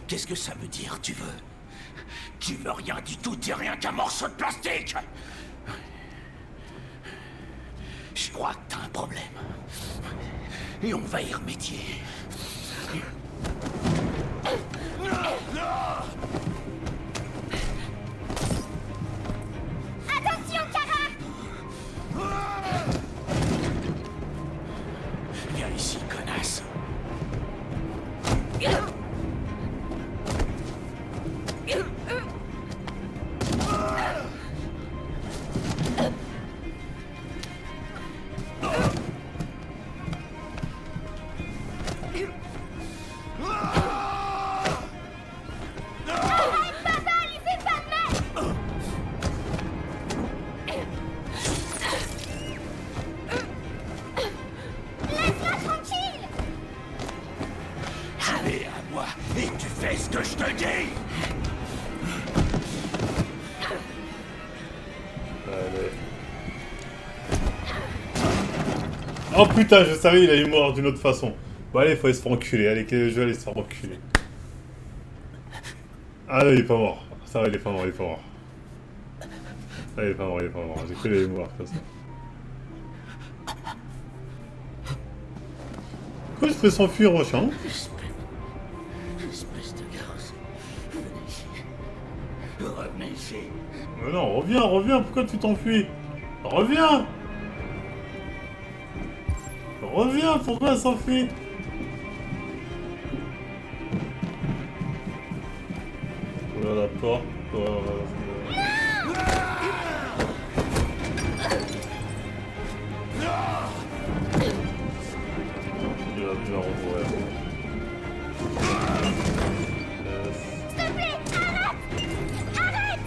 Qu'est-ce que ça veut dire, tu veux? Tu veux rien du tout, t'es rien qu'un morceau de plastique! Je crois que t'as un problème. Et on va y remédier. Attention, Kara! Viens ici, connasse. Allez, à moi, et tu fais ce que je te dis! Allez. Oh putain, je savais, il allait mourir d'une autre façon. Bon allez, il faut aller se faire enculer. Allez, quel jeu, allez se faire enculer. Ah non, il est pas mort. Ça va, il est pas mort, il est pas mort. Ah, il est pas mort, il est pas mort. J'ai cru qu'il allait mourir comme ça. Pourquoi je fais s'enfuir au champ? Espèce de garce. Venez ici. Revenez ici. Mais non, reviens, reviens, pourquoi tu t'enfuis? Reviens! Reviens, pourquoi elle s'enfuit? Ouvrir la porte. Il va bien rouvrir. S'il te plaît, arrête! Arrête!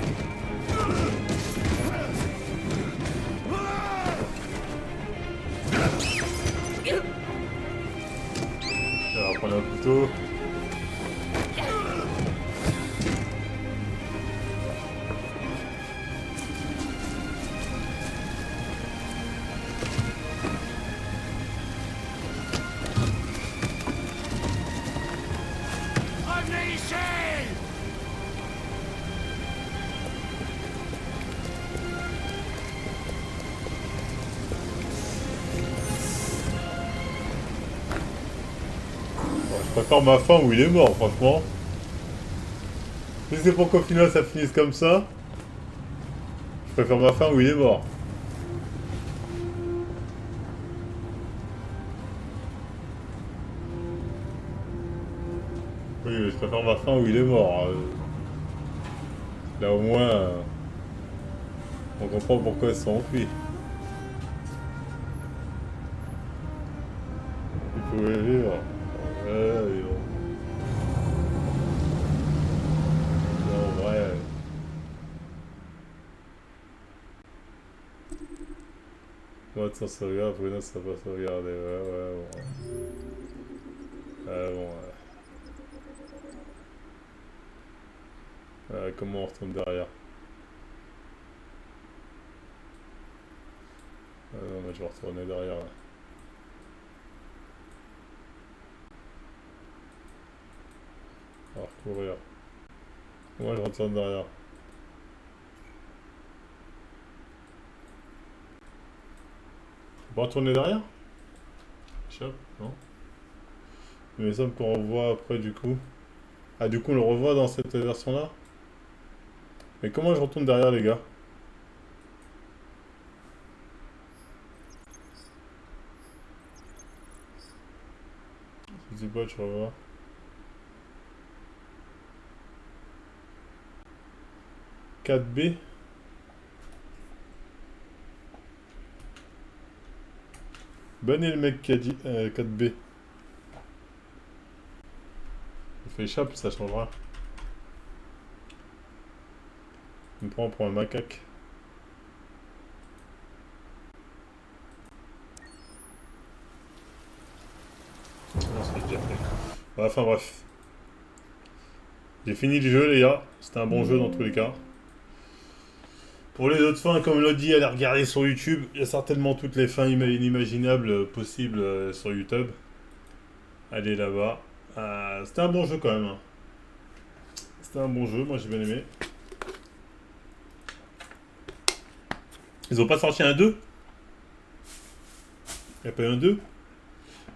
Elle va prendre un couteau. Revenez ici! Je préfère ma fin où il est mort, franchement. Si c'est pour qu'au final ça finisse comme ça, je préfère ma fin où il est mort. Oui, mais je préfère ma fin où il est mort. Là au moins, on comprend pourquoi ils sont enfuis. Il pouvait vivre. Non, ouais. Moi, de sauvegarde, Bruno, ça va sauvegarder. Ouais, bon. Bon, comment on retourne derrière? Non, mais je vais retourner derrière. Là. On va recourir. Moi, je retourne derrière. On va retourner derrière? Chop, non? Mais ça qu'on revoit après du coup. Ah, du coup, on le revoit dans cette version-là? Mais comment je retourne derrière, les gars? sais pas, tu vas voir. « 4B » Bannez le mec qui a dit 4B. Il fait échappe, ça changera. Il me prend pour un macaque. Non, c'est déjà fait. Enfin bref. J'ai fini le jeu les gars. C'était un bon jeu dans tous les cas. Pour les autres fins, comme l'a dit, allez regarder sur YouTube. Il y a certainement toutes les fins inimaginables possibles sur YouTube. Allez là-bas. C'était un bon jeu quand même. Hein. C'était un bon jeu, moi j'ai bien aimé. Ils ont pas sorti un 2 ? Il n'y a pas eu un 2 ?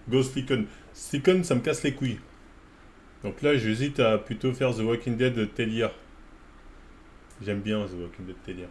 Ghost Recon. Recon, ça me casse les couilles. Donc là, j'hésite à plutôt faire The Walking Dead Telia. J'aime bien The Walking Dead Telia.